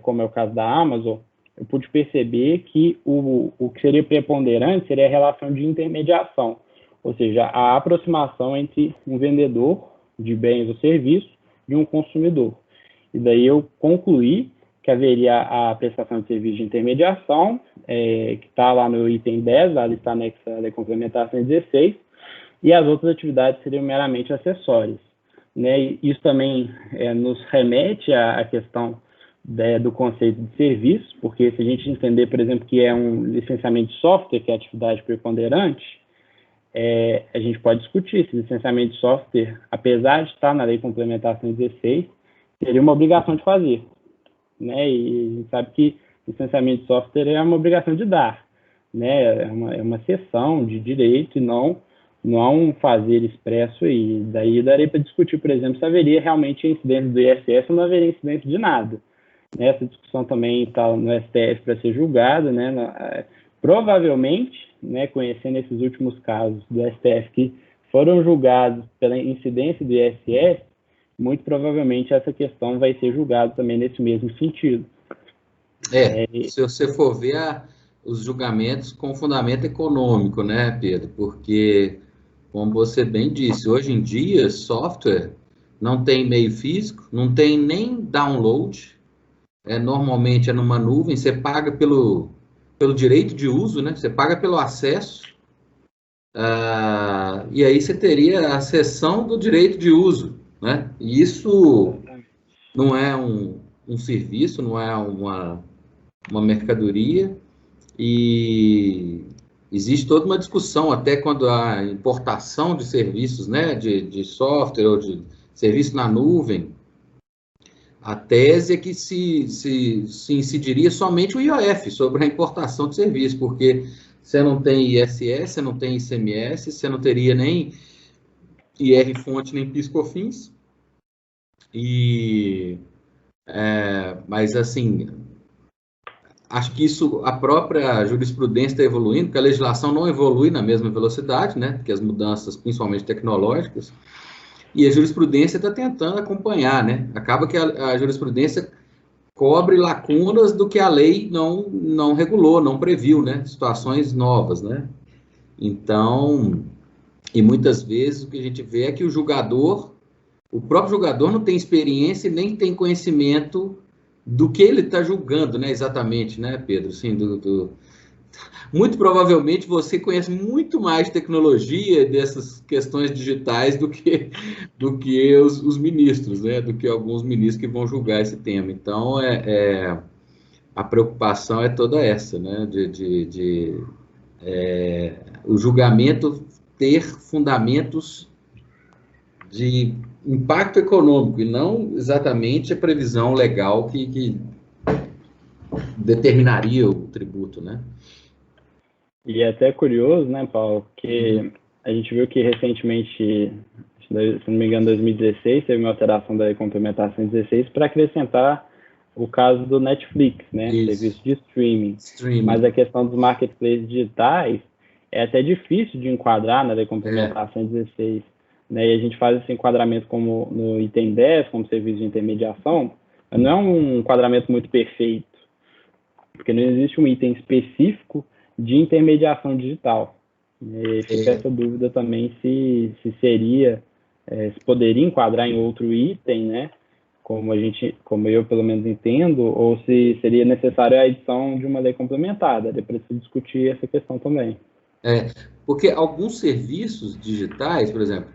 como é o caso da Amazon, eu pude perceber que o que seria preponderante seria a relação de intermediação, ou seja, a aproximação entre um vendedor de bens ou serviços e um consumidor. E daí eu concluí que haveria a prestação de serviço de intermediação, que está lá no item 10, a lista anexa da complementar 116, e as outras atividades seriam meramente acessórias. Né? E isso também nos remete à questão do conceito de serviço, porque se a gente entender, por exemplo, que é um licenciamento de software, que é a atividade preponderante, a gente pode discutir se licenciamento de software, apesar de estar na Lei Complementar 116, seria uma obrigação de fazer. Né? E a gente sabe que licenciamento de software é uma obrigação de dar. Né? É uma cessão de direito e não um fazer expresso. E daí daria para discutir, por exemplo, se haveria realmente incidência do ISS ou não haveria incidência de nada. Essa discussão também está no STF para ser julgada, né? Provavelmente, né, conhecendo esses últimos casos do STF que foram julgados pela incidência do ISS, muito provavelmente essa questão vai ser julgada também nesse mesmo sentido. Se você for ver os julgamentos com fundamento econômico, né, Pedro? Porque, como você bem disse, hoje em dia, software não tem meio físico, não tem nem download, normalmente é numa nuvem, você paga pelo direito de uso, né? Você paga pelo acesso, e aí você teria a cessão do direito de uso, né? E isso não é um serviço, não é uma mercadoria, e existe toda uma discussão, até quando a importação de serviços, né, de software ou de serviço na nuvem, a tese é que se incidiria somente o IOF sobre a importação de serviço, porque você não tem ISS, você não tem ICMS, você não teria nem IR-fonte, nem PIS/COFINS. Mas, assim, acho que isso, a própria jurisprudência está evoluindo, porque a legislação não evolui na mesma velocidade, né? Porque as mudanças, principalmente tecnológicas, e a jurisprudência está tentando acompanhar, né? Acaba que a jurisprudência cobre lacunas do que a lei não regulou, não previu, né? Situações novas, né? Então, e muitas vezes o que a gente vê é que o próprio julgador não tem experiência e nem tem conhecimento do que ele está julgando, né? Exatamente, né, Pedro? Assim, muito provavelmente você conhece muito mais de tecnologia dessas questões digitais do que os ministros, né? Do que alguns ministros que vão julgar esse tema. Então, a preocupação é toda essa, né? O julgamento ter fundamentos de impacto econômico e não exatamente a previsão legal que determinaria o tributo, né? E é até curioso, né, Paulo, que a gente viu que recentemente, se não me engano, em 2016, teve uma alteração da complementação 16 para acrescentar o caso do Netflix, né, serviço de streaming. Mas a questão dos marketplaces digitais é até difícil de enquadrar na lei complementação 16, né, e a gente faz esse enquadramento como no item 10, como serviço de intermediação, mas não é um enquadramento muito perfeito, porque não existe um item específico de intermediação digital. E fica essa dúvida também se seria, se poderia enquadrar em outro item, né? Como eu pelo menos entendo, ou se seria necessário a edição de uma lei complementada. É preciso discutir essa questão também. Porque alguns serviços digitais, por exemplo,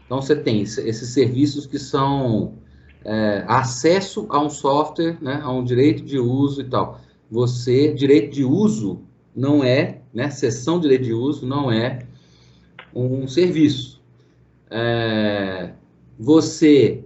então você tem esses serviços que são acesso a um software, né, a um direito de uso e tal. Direito de uso não é, né, cessão de direito de uso não é um serviço. Você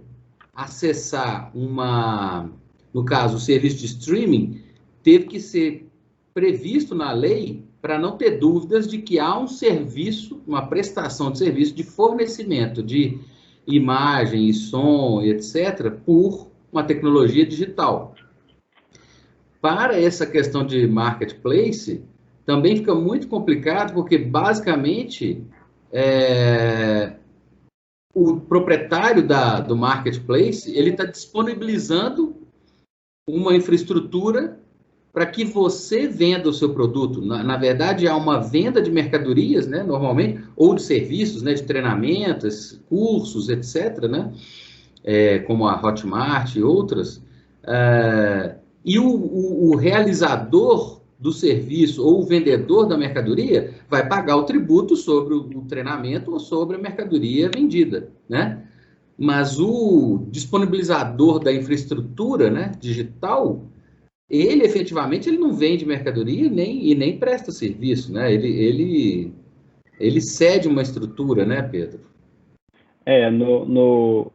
acessar no caso, o serviço de streaming, teve que ser previsto na lei para não ter dúvidas de que há um serviço, uma prestação de serviço de fornecimento de imagem e som, etc., por uma tecnologia digital. Para essa questão de marketplace, também fica muito complicado, porque, basicamente, o proprietário do marketplace, ele está disponibilizando uma infraestrutura para que você venda o seu produto. Na verdade, há uma venda de mercadorias, né, normalmente, ou de serviços, né, de treinamentos, cursos, etc., né, como a Hotmart e outras. E o realizador do serviço ou o vendedor da mercadoria vai pagar o tributo sobre o treinamento ou sobre a mercadoria vendida, né? Mas o disponibilizador da infraestrutura, né, digital, ele efetivamente ele não vende mercadoria e nem presta serviço, né? Ele cede uma estrutura, né, Pedro?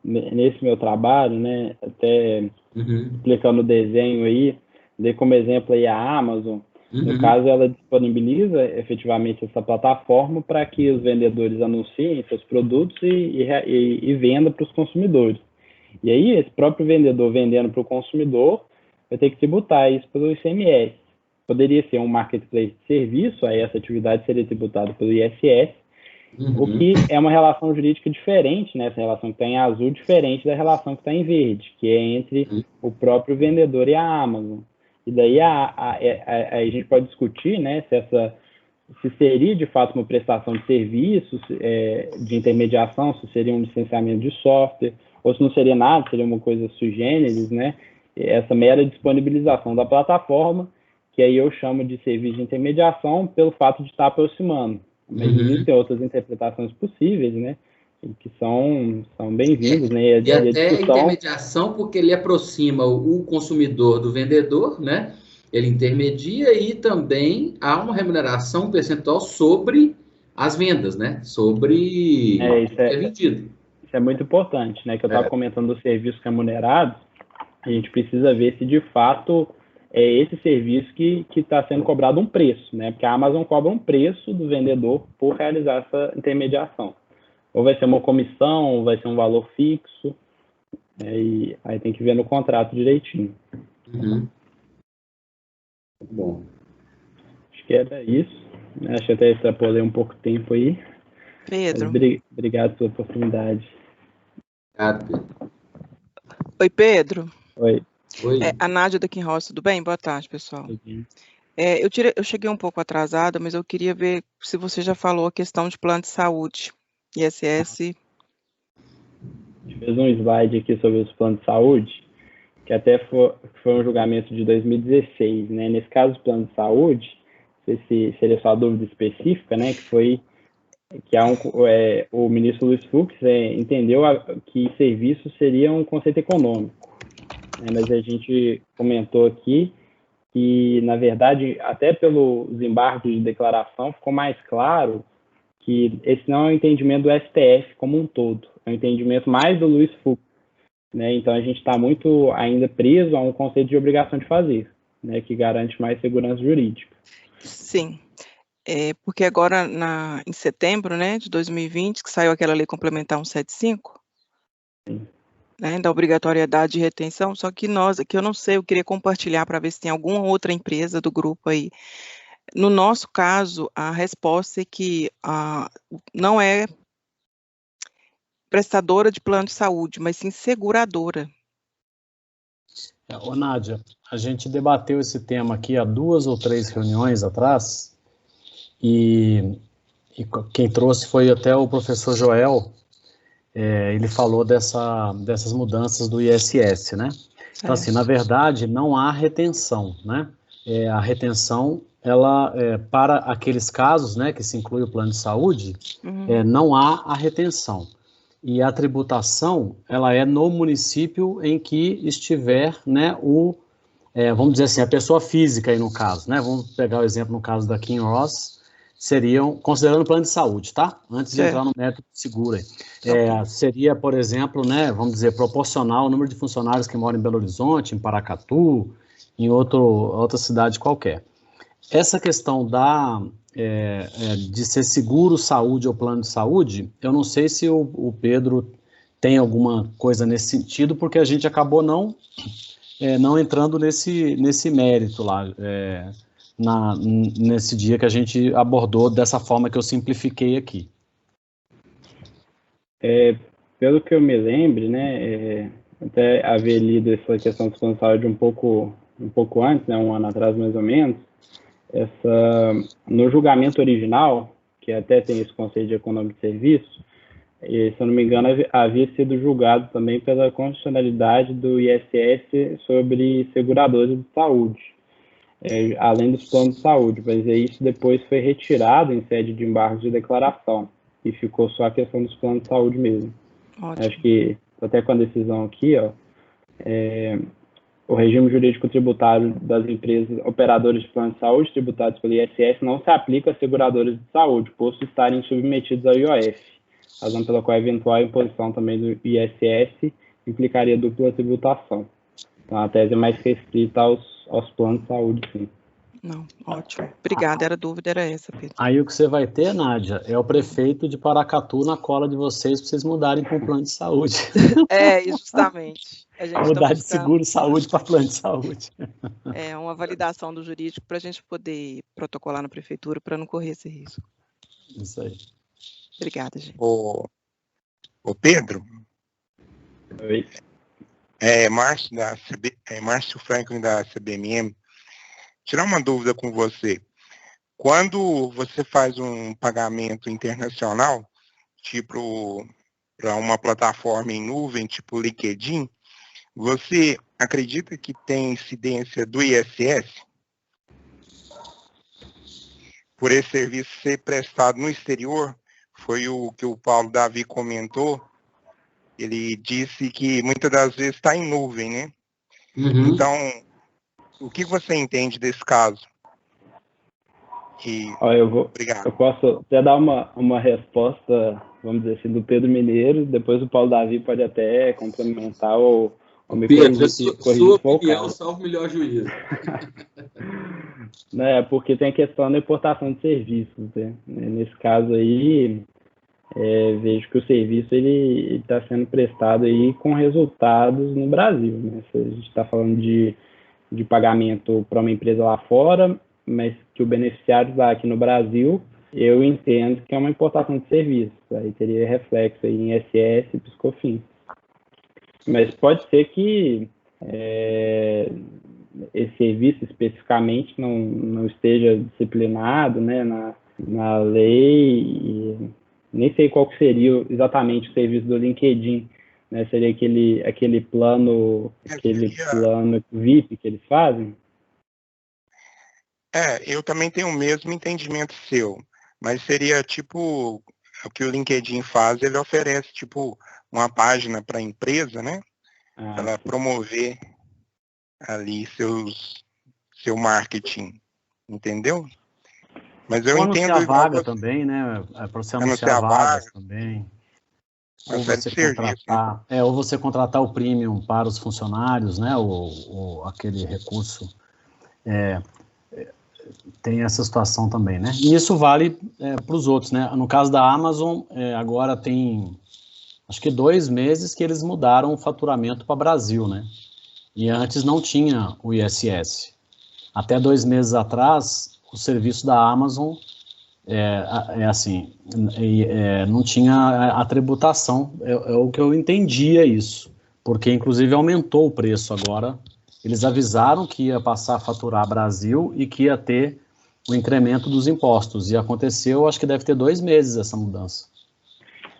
Nesse meu trabalho, né, até explicando o desenho aí, dei como exemplo aí a Amazon. No caso, ela disponibiliza efetivamente essa plataforma para que os vendedores anunciem seus produtos e vendam para os consumidores. E aí, esse próprio vendedor vendendo para o consumidor vai ter que tributar isso pelo ICMS. Poderia ser um marketplace de serviço, aí essa atividade seria tributada pelo ISS, o que é uma relação jurídica diferente, né? Essa relação que está em azul, diferente da relação que está em verde, que é entre o próprio vendedor e a Amazon. E daí a gente pode discutir, né, se seria de fato uma prestação de serviços de intermediação, se seria um licenciamento de software, ou se não seria nada, seria uma coisa sui generis, né? Essa mera disponibilização da plataforma, que aí eu chamo de serviço de intermediação pelo fato de estar aproximando. Mas existem outras interpretações possíveis, né? Que são bem-vindos, né? E até intermediação, porque ele aproxima o consumidor do vendedor, né? Ele intermedia e também há uma remuneração percentual sobre as vendas, né? Sobre o que é vendido. Isso é muito importante, né? Que eu estava comentando dos serviços remunerados, a gente precisa ver se de fato é esse serviço que está sendo cobrado um preço, né? Porque a Amazon cobra um preço do vendedor por realizar essa intermediação. Ou vai ser uma comissão, ou vai ser um valor fixo, e aí tem que ver no contrato direitinho. bom. Acho que era isso. Acho que até extrapolei um pouco o tempo aí. Pedro. Obrigado pela oportunidade. Obrigado, Pedro. Oi, Pedro. Oi. Oi. A Nádia daqui em Roça, tudo bem? Boa tarde, pessoal. Oi. Eu cheguei um pouco atrasada, mas eu queria ver se você já falou a questão de plano de saúde, ISS. A gente fez um slide aqui sobre os planos de saúde, que até foi um julgamento de 2016, né? Nesse caso, o plano de saúde, não sei se seria só a dúvida específica, né? Que foi que o ministro Luiz Fux entendeu que serviço seria um conceito econômico, né? Mas a gente comentou aqui que, na verdade, até pelos embargos de declaração, ficou mais claro que esse não é um entendimento do STF como um todo, é um entendimento mais do Luiz Fux, né? Então, a gente está muito ainda preso a um conceito de obrigação de fazer, né? Que garante mais segurança jurídica. Sim, porque agora, em setembro, né, de 2020, que saiu aquela lei complementar 175, Sim. Né, da obrigatoriedade de retenção, só que aqui eu não sei, eu queria compartilhar para ver se tem alguma outra empresa do grupo aí. No nosso caso, a resposta é que não é prestadora de plano de saúde, mas sim seguradora. Ô, Nádia, a gente debateu esse tema aqui há 2 ou 3 reuniões atrás, e quem trouxe foi até o professor Joel. Ele falou dessas mudanças do ISS, né? Então, assim, na verdade, não há retenção, né? A retenção, ela, para aqueles casos, né, que se inclui o plano de saúde, não há a retenção. E a tributação, ela é no município em que estiver, né, vamos dizer assim, a pessoa física aí no caso, né? Vamos pegar o exemplo no caso da Kim Ross, seriam, considerando o plano de saúde, tá? Antes de entrar no método de seguro. Seria, por exemplo, né, vamos dizer, proporcional ao número de funcionários que moram em Belo Horizonte, em Paracatu, em outra cidade qualquer. Essa questão de ser seguro saúde ou plano de saúde, eu não sei se o Pedro tem alguma coisa nesse sentido, porque a gente acabou não entrando nesse mérito lá, nesse dia que a gente abordou dessa forma que eu simplifiquei aqui. Pelo que eu me lembro, né, até haver lido essa questão dos planos de saúde um pouco antes, né, um ano atrás mais ou menos, no julgamento original, que até tem esse conceito de econômico de serviço, se eu não me engano, havia sido julgado também pela constitucionalidade do ISS sobre seguradoras de saúde, além dos planos de saúde, mas isso depois foi retirado em sede de embargos de declaração, e ficou só a questão dos planos de saúde mesmo. Ótimo. Acho que, até com a decisão aqui, o regime jurídico tributário das empresas operadoras de planos de saúde tributados pelo ISS não se aplica a seguradores de saúde, posto estarem submetidos ao IOF, razão pela qual a eventual imposição também do ISS implicaria dupla tributação. Então, a tese é mais restrita aos planos de saúde, sim. Não, ótimo. Obrigada, a dúvida era essa, Pedro. Aí o que você vai ter, Nádia, é o prefeito de Paracatu na cola de vocês para vocês mudarem para o plano de saúde. Justamente. A gente mudar de seguro saúde para plano de saúde. Uma validação do jurídico para a gente poder protocolar na prefeitura para não correr esse risco. Isso aí. Obrigada, gente. Ô Pedro. Oi. Márcio Franklin da CBMM. Tirar uma dúvida com você. Quando você faz um pagamento internacional, tipo para uma plataforma em nuvem, tipo LinkedIn, você acredita que tem incidência do ISS? Por esse serviço ser prestado no exterior? Foi o que o Paulo Davi comentou. Ele disse que muitas das vezes está em nuvem, né? Uhum. Então, o que você entende desse caso? Eu posso até dar uma resposta, vamos dizer assim, do Pedro Mineiro, depois o Paulo Davi pode até complementar ou me Pedro, corrigir sua opinião salva o melhor juízo. Porque tem a questão da importação de serviços, né? Nesse caso aí, vejo que o serviço ele está sendo prestado aí com resultados no Brasil, né? Se a gente está falando de de pagamento para uma empresa lá fora, mas que o beneficiário está aqui no Brasil, eu entendo que é uma importação de serviços. Aí teria reflexo aí em ISS e PiscoFins. Mas pode ser que esse serviço especificamente não esteja disciplinado, né, na lei, e nem sei qual que seria exatamente o serviço do LinkedIn, né? Seria aquele plano VIP que eles fazem? Eu também tenho o mesmo entendimento seu, mas seria tipo o que o LinkedIn faz, ele oferece tipo uma página para a empresa, né? Ela promover ali seu marketing, entendeu? Mas eu entendo anunciar vaga também, né? Para você anunciar vagas também. Ou você contratar, ou você contratar o premium para os funcionários, né? Aquele recurso. Tem essa situação também, né? E isso vale para os outros, né? No caso da Amazon, agora tem, acho que 2 meses que eles mudaram o faturamento para Brasil, né? E antes não tinha o ISS. Até 2 meses atrás, o serviço da Amazon não tinha a tributação, é o que eu entendia isso, porque inclusive aumentou o preço agora. Eles avisaram que ia passar a faturar Brasil e que ia ter o incremento dos impostos, e aconteceu, acho que deve ter 2 meses essa mudança.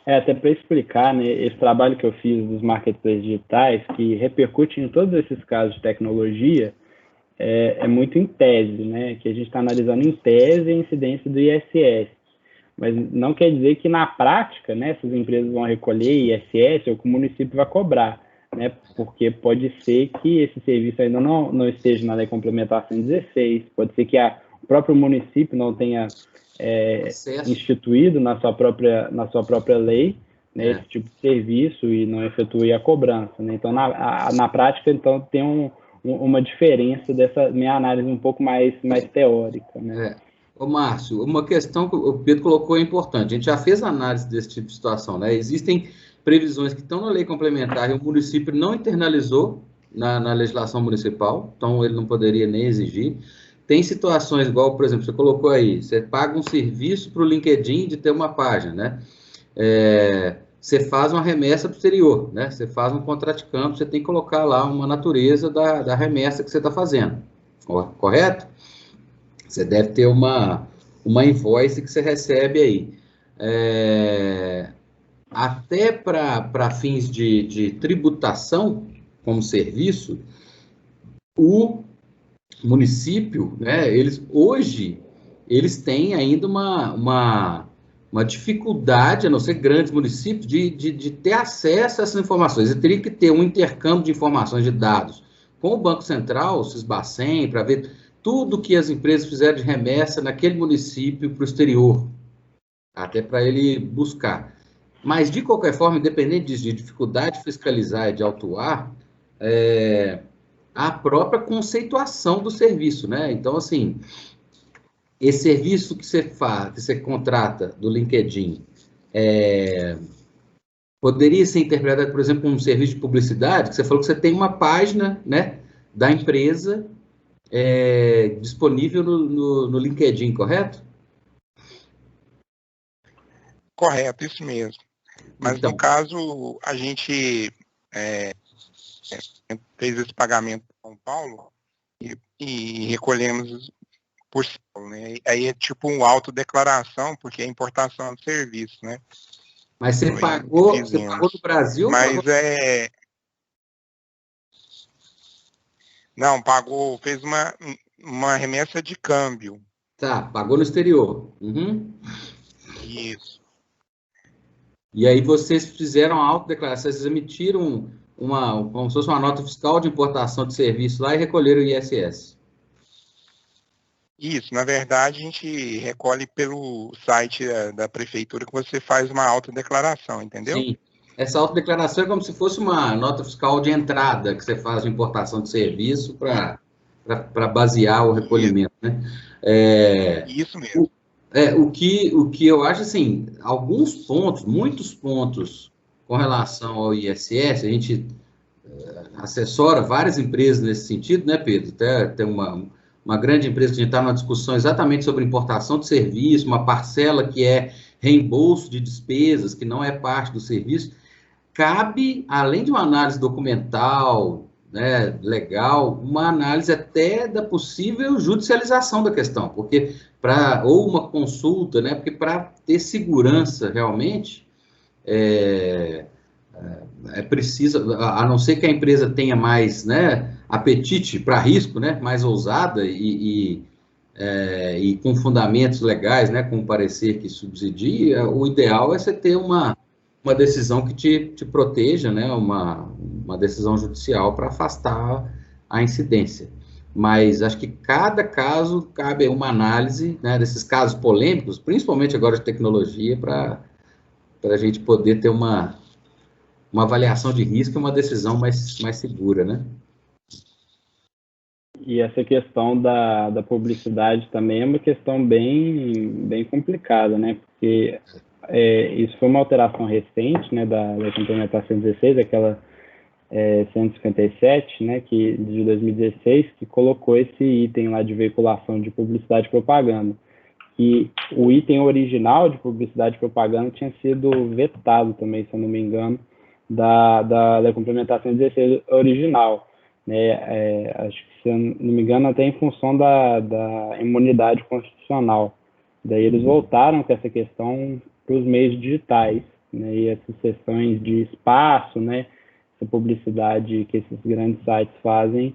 Até para explicar, né, esse trabalho que eu fiz dos marketplaces digitais, que repercute em todos esses casos de tecnologia, é muito em tese, né, que a gente está analisando em tese a incidência do ISS, mas não quer dizer que na prática, né, essas empresas vão recolher ISS ou que o município vai cobrar, né, porque pode ser que esse serviço ainda não esteja na Lei Complementar 116, pode ser que o próprio município não tenha instituído na sua própria lei, né, esse tipo de serviço e não efetue a cobrança, né? Então, na prática, então, tem uma diferença dessa minha análise um pouco mais teórica, né? Ô, Márcio, uma questão que o Pedro colocou é importante. A gente já fez análise desse tipo de situação, né? Existem previsões que estão na lei complementar e o município não internalizou na legislação municipal, então ele não poderia nem exigir. Tem situações igual, por exemplo, você colocou aí, você paga um serviço para o LinkedIn de ter uma página, né? Você faz uma remessa para o exterior, né? Você faz um contrato de campo, você tem que colocar lá uma natureza da remessa que você está fazendo, correto? Você deve ter uma invoice que você recebe aí. Até para fins de tributação, como serviço, o município, né, hoje, eles têm ainda uma dificuldade, a não ser grandes municípios, de ter acesso a essas informações. Ele teria que ter um intercâmbio de informações, de dados, com o Banco Central, o Sisbacen, para ver tudo que as empresas fizeram de remessa naquele município para o exterior, até para ele buscar. Mas, de qualquer forma, independente de dificuldade de fiscalizar e de autuar, a própria conceituação do serviço, né? Então, assim, esse serviço que você faz, que você contrata do LinkedIn, poderia ser interpretado, por exemplo, como um serviço de publicidade, que você falou que você tem uma página, né, da empresa disponível no LinkedIn, correto? Correto, isso mesmo. Mas, então, no caso, a gente fez esse pagamento para São Paulo e recolhemos por São Paulo, né? Aí é tipo uma autodeclaração, porque é importação de serviço, né? Mas você pagou no Brasil? Mas Não, fez uma remessa de câmbio. Tá, pagou no exterior. Uhum. Isso. E aí vocês fizeram a autodeclaração, vocês emitiram como se fosse uma nota fiscal de importação de serviço lá e recolheram o ISS. Isso, na verdade a gente recolhe pelo site da prefeitura que você faz uma autodeclaração, entendeu? Sim, essa autodeclaração é como se fosse uma nota fiscal de entrada que você faz de importação de serviço para basear o recolhimento, né? Isso mesmo. O que eu acho, assim, muitos pontos com relação ao ISS, assessora várias empresas nesse sentido, né, Pedro? Tem uma grande empresa que a gente está numa discussão exatamente sobre importação de serviço, uma parcela que é reembolso de despesas, que não é parte do serviço. Cabe, além de uma análise documental, né, legal, uma análise até da possível judicialização da questão, porque ou uma consulta, né, porque para ter segurança realmente, é preciso, a não ser que a empresa tenha mais, né, apetite para risco, né, mais ousada e com fundamentos legais, né, com um parecer que subsidia, o ideal é você ter uma decisão que te proteja, né, uma decisão judicial para afastar a incidência. Mas acho que cada caso cabe uma análise, né, desses casos polêmicos, principalmente agora de tecnologia, para a gente poder ter uma avaliação de risco e uma decisão mais segura, né? E essa questão da publicidade também é uma questão bem complicada, né? Porque isso foi uma alteração recente, né, da complementação 16, aquela 157, né, de 2016, que colocou esse item lá de veiculação de publicidade e propaganda. E o item original de publicidade e propaganda tinha sido vetado também, se eu não me engano, da complementação 16 original, né? Acho que, se eu não me engano, até em função da imunidade constitucional. Daí eles voltaram com essa questão para os meios digitais, né? E essas sessões de espaço, né? Essa publicidade que esses grandes sites fazem,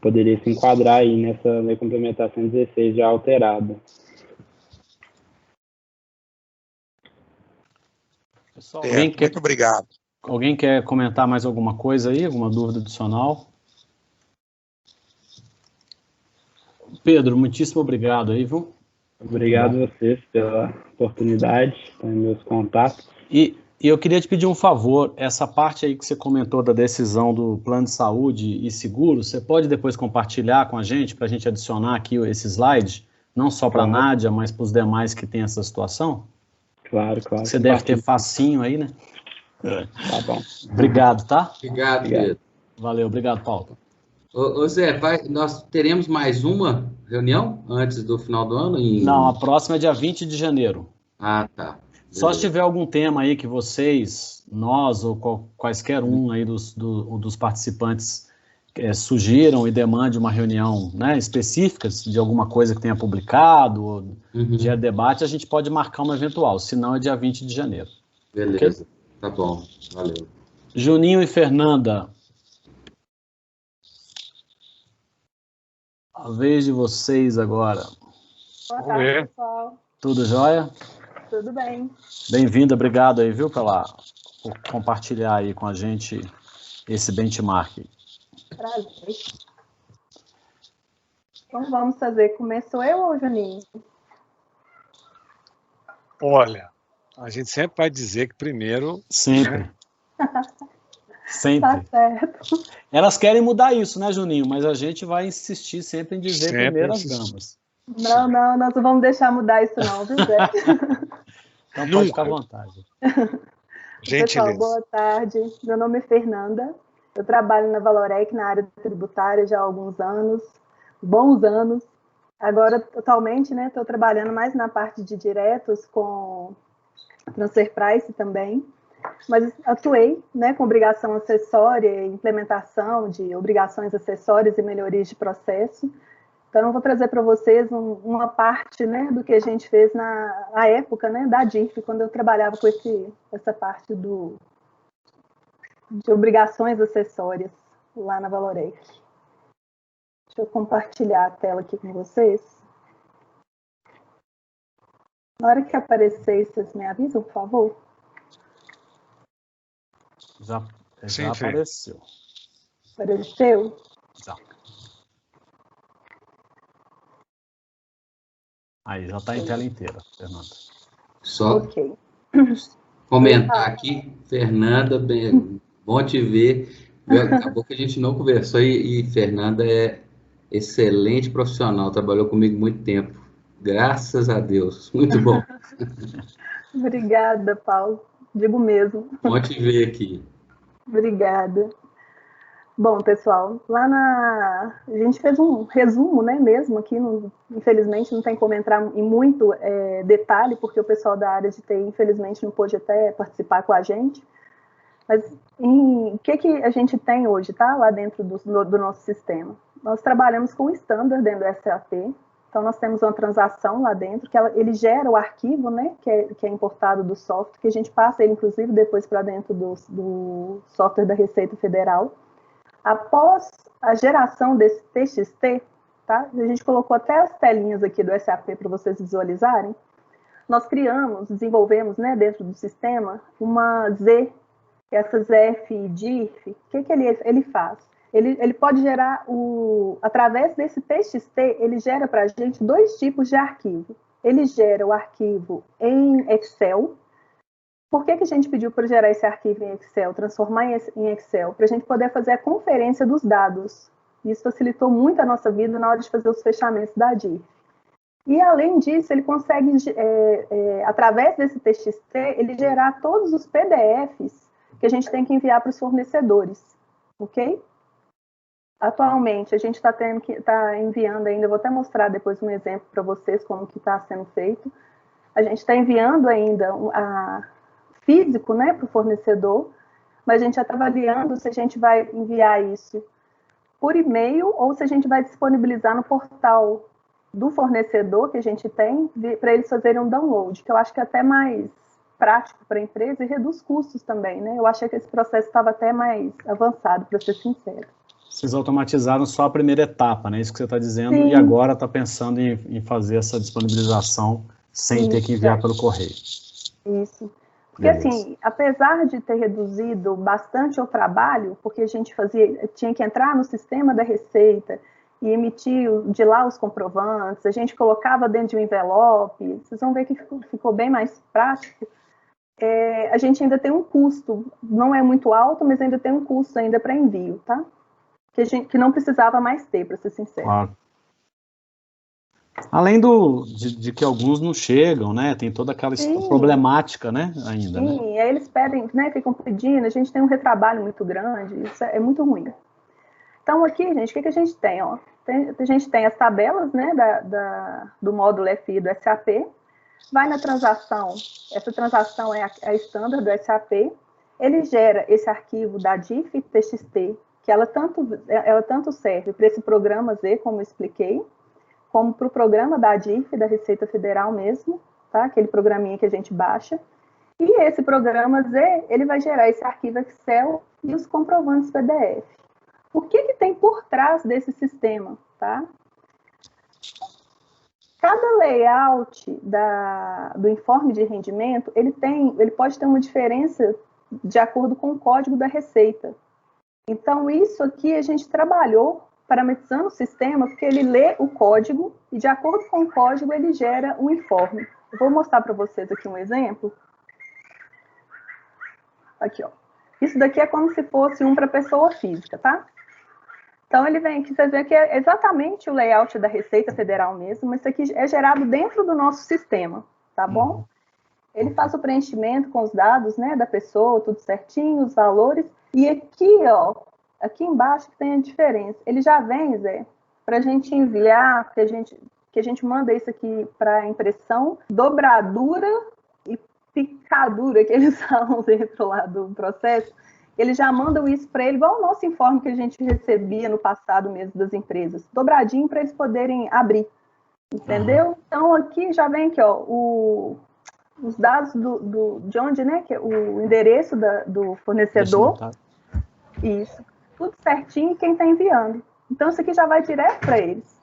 poderia se enquadrar aí nessa complementação 16 já alterada. Pessoal, muito obrigado. Alguém quer comentar mais alguma coisa aí? Alguma dúvida adicional? Pedro, muitíssimo obrigado aí, viu? Obrigado a vocês pela oportunidade, meus contatos. E eu queria te pedir um favor, essa parte aí que você comentou da decisão do plano de saúde e seguro, você pode depois compartilhar com a gente, para a gente adicionar aqui esse slide, não só para a Nádia, mas para os demais que têm essa situação? Claro. Você deve ter facinho aí, né? Tá bom. Obrigado, tá? Obrigado, Pedro. Valeu, obrigado, Paulo. Ô Zé, nós teremos mais uma reunião antes do final do ano? Não, a próxima é dia 20 de janeiro. Ah, tá. Só se tiver algum tema aí que vocês, nós ou quaisquer um aí dos participantes sugiram e demande uma reunião, né, específica de alguma coisa que tenha publicado, ou de debate, a gente pode marcar uma eventual, se não é dia 20 de janeiro. Beleza, okay? Tá bom, valeu. Juninho e Fernanda, a vez de vocês agora. Boa tarde, pessoal. Tudo jóia? Tudo bem. Bem-vinda, obrigado aí, viu, por compartilhar aí com a gente esse benchmark. Prazer. Então vamos fazer. Começou eu ou o Juninho? Olha, a gente sempre vai dizer que primeiro... Sempre. Né? Sempre. Tá certo. Elas querem mudar isso, né, Juninho? Mas a gente vai insistir sempre em dizer sempre primeiro as damas. Não, nós não vamos deixar mudar isso não, viu, Zé? Então pode ficar à vontade. Pessoal, boa tarde. Meu nome é Fernanda. Eu trabalho na Valorec, na área tributária, já há alguns anos, bons anos. Agora, atualmente, né, estou trabalhando mais na parte de diretos com Transfer Price também, mas atuei, né, com obrigação acessória, implementação de obrigações acessórias e melhorias de processo. Então, eu vou trazer para vocês uma parte, né, do que a gente fez na época, né, da DIRF, quando eu trabalhava com essa parte de obrigações acessórias lá na Valorec. Deixa eu compartilhar a tela aqui com vocês. Na hora que aparecer, vocês me avisam, por favor? Já apareceu. Apareceu? Já. Aí, já está em tela inteira, Fernanda. Só comentar aqui, Fernanda, bom te ver. Acabou que a gente não conversou e Fernanda é excelente profissional, trabalhou comigo muito tempo. Graças a Deus, muito bom. Obrigada, Paulo. Digo mesmo. Bom te ver aqui. Obrigada. Bom, pessoal, a gente fez um resumo, né, mesmo aqui, infelizmente não tem como entrar em muito detalhe, porque o pessoal da área de TI, infelizmente, não pôde até participar com a gente, mas o que a gente tem hoje, tá, lá dentro do nosso sistema? Nós trabalhamos com o standard dentro do SAP, então nós temos uma transação lá dentro, que ele gera o arquivo, né, que é importado do software, que a gente passa ele, inclusive, depois para dentro do software da Receita Federal. Após a geração desse TXT, tá? A gente colocou até as telinhas aqui do SAP para vocês visualizarem. Nós desenvolvemos, né, dentro do sistema, uma Z, essas F e DIF. O que ele faz? Ele pode gerar, através desse TXT, ele gera para a gente 2 tipos de arquivo. Ele gera o arquivo em Excel. Por que a gente pediu para gerar esse arquivo em Excel, transformar em Excel? Para a gente poder fazer a conferência dos dados. Isso facilitou muito a nossa vida na hora de fazer os fechamentos da DIF. E, além disso, ele consegue, através desse TXT, ele gerar todos os PDFs que a gente tem que enviar para os fornecedores. Ok? Atualmente, a gente está enviando ainda, eu vou até mostrar depois um exemplo para vocês como que está sendo feito. A gente está enviando ainda físico, né, para o fornecedor, mas a gente já está avaliando se a gente vai enviar isso por e-mail ou se a gente vai disponibilizar no portal do fornecedor que a gente tem, para eles fazerem um download, que eu acho que é até mais prático para a empresa e reduz custos também, né? Eu achei que esse processo estava até mais avançado, para ser sincero. Vocês automatizaram só a primeira etapa, né? Isso que você está dizendo, Sim. E agora está pensando em fazer essa disponibilização sem ter que enviar pelo correio. Isso. Porque, assim, apesar de ter reduzido bastante o trabalho, porque a gente tinha que entrar no sistema da Receita e emitir de lá os comprovantes, a gente colocava dentro de um envelope, vocês vão ver que ficou bem mais prático. A gente ainda tem um custo, não é muito alto, mas ainda tem um custo ainda para envio, tá? Que não precisava mais ter, para ser sincero. Claro. Além de que alguns não chegam, né? Tem toda aquela problemática, né? Ainda, Sim, né? aí eles pedem, né? Ficam pedindo, a gente tem um retrabalho muito grande, isso é muito ruim. Então, aqui, gente, o que a gente tem? Ó? A gente tem as tabelas, né? Do módulo FI do SAP, vai na transação, essa transação é a standard do SAP, ele gera esse arquivo da DIF TXT, que ela tanto serve para esse programa Z, como eu expliquei, como para o programa da DIF, da Receita Federal mesmo, tá? Aquele programinha que a gente baixa. E esse programa Z, ele vai gerar esse arquivo Excel e os comprovantes PDF. O que tem por trás desse sistema, tá? Cada layout do informe de rendimento, ele pode ter uma diferença de acordo com o código da Receita. Então, isso aqui a gente trabalhou parametrizando o sistema, porque ele lê o código e, de acordo com o código, ele gera um informe. Eu vou mostrar para vocês aqui um exemplo. Aqui, ó. Isso daqui é como se fosse um para pessoa física, tá? Então, ele vem aqui, vocês veem que é exatamente o layout da Receita Federal mesmo, mas isso aqui é gerado dentro do nosso sistema, tá bom? Ele faz o preenchimento com os dados, né, da pessoa, tudo certinho, os valores. E aqui, ó, aqui embaixo que tem a diferença. Ele já vem, Zé, para a gente enviar, que a gente manda isso aqui para impressão, dobradura e picadura, que eles falam dentro lá do processo. Eles já mandam isso para ele, igual o nosso informe que a gente recebia no passado mesmo das empresas. Dobradinho para eles poderem abrir, entendeu? Então, aqui já vem aqui, ó, os dados de onde, né, que é o endereço do fornecedor. Isso. Tudo certinho quem está enviando. Então, isso aqui já vai direto para eles.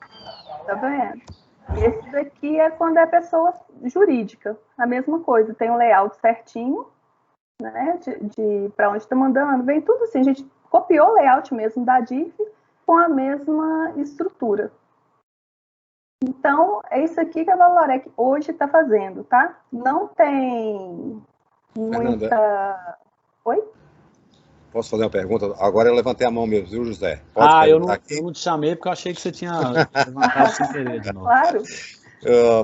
Tá vendo? Esse daqui é quando é pessoa jurídica. A mesma coisa, tem um layout certinho, né, para onde está mandando. Vem tudo assim, a gente copiou o layout mesmo da DIF com a mesma estrutura. Então, é isso aqui que a Valorec hoje está fazendo, tá? Não tem muita... Fernanda, oi? posso fazer uma pergunta? Agora eu levantei a mão mesmo, viu, José? Pode eu não te chamei porque eu achei que você tinha levantado sem querer de novo. Claro.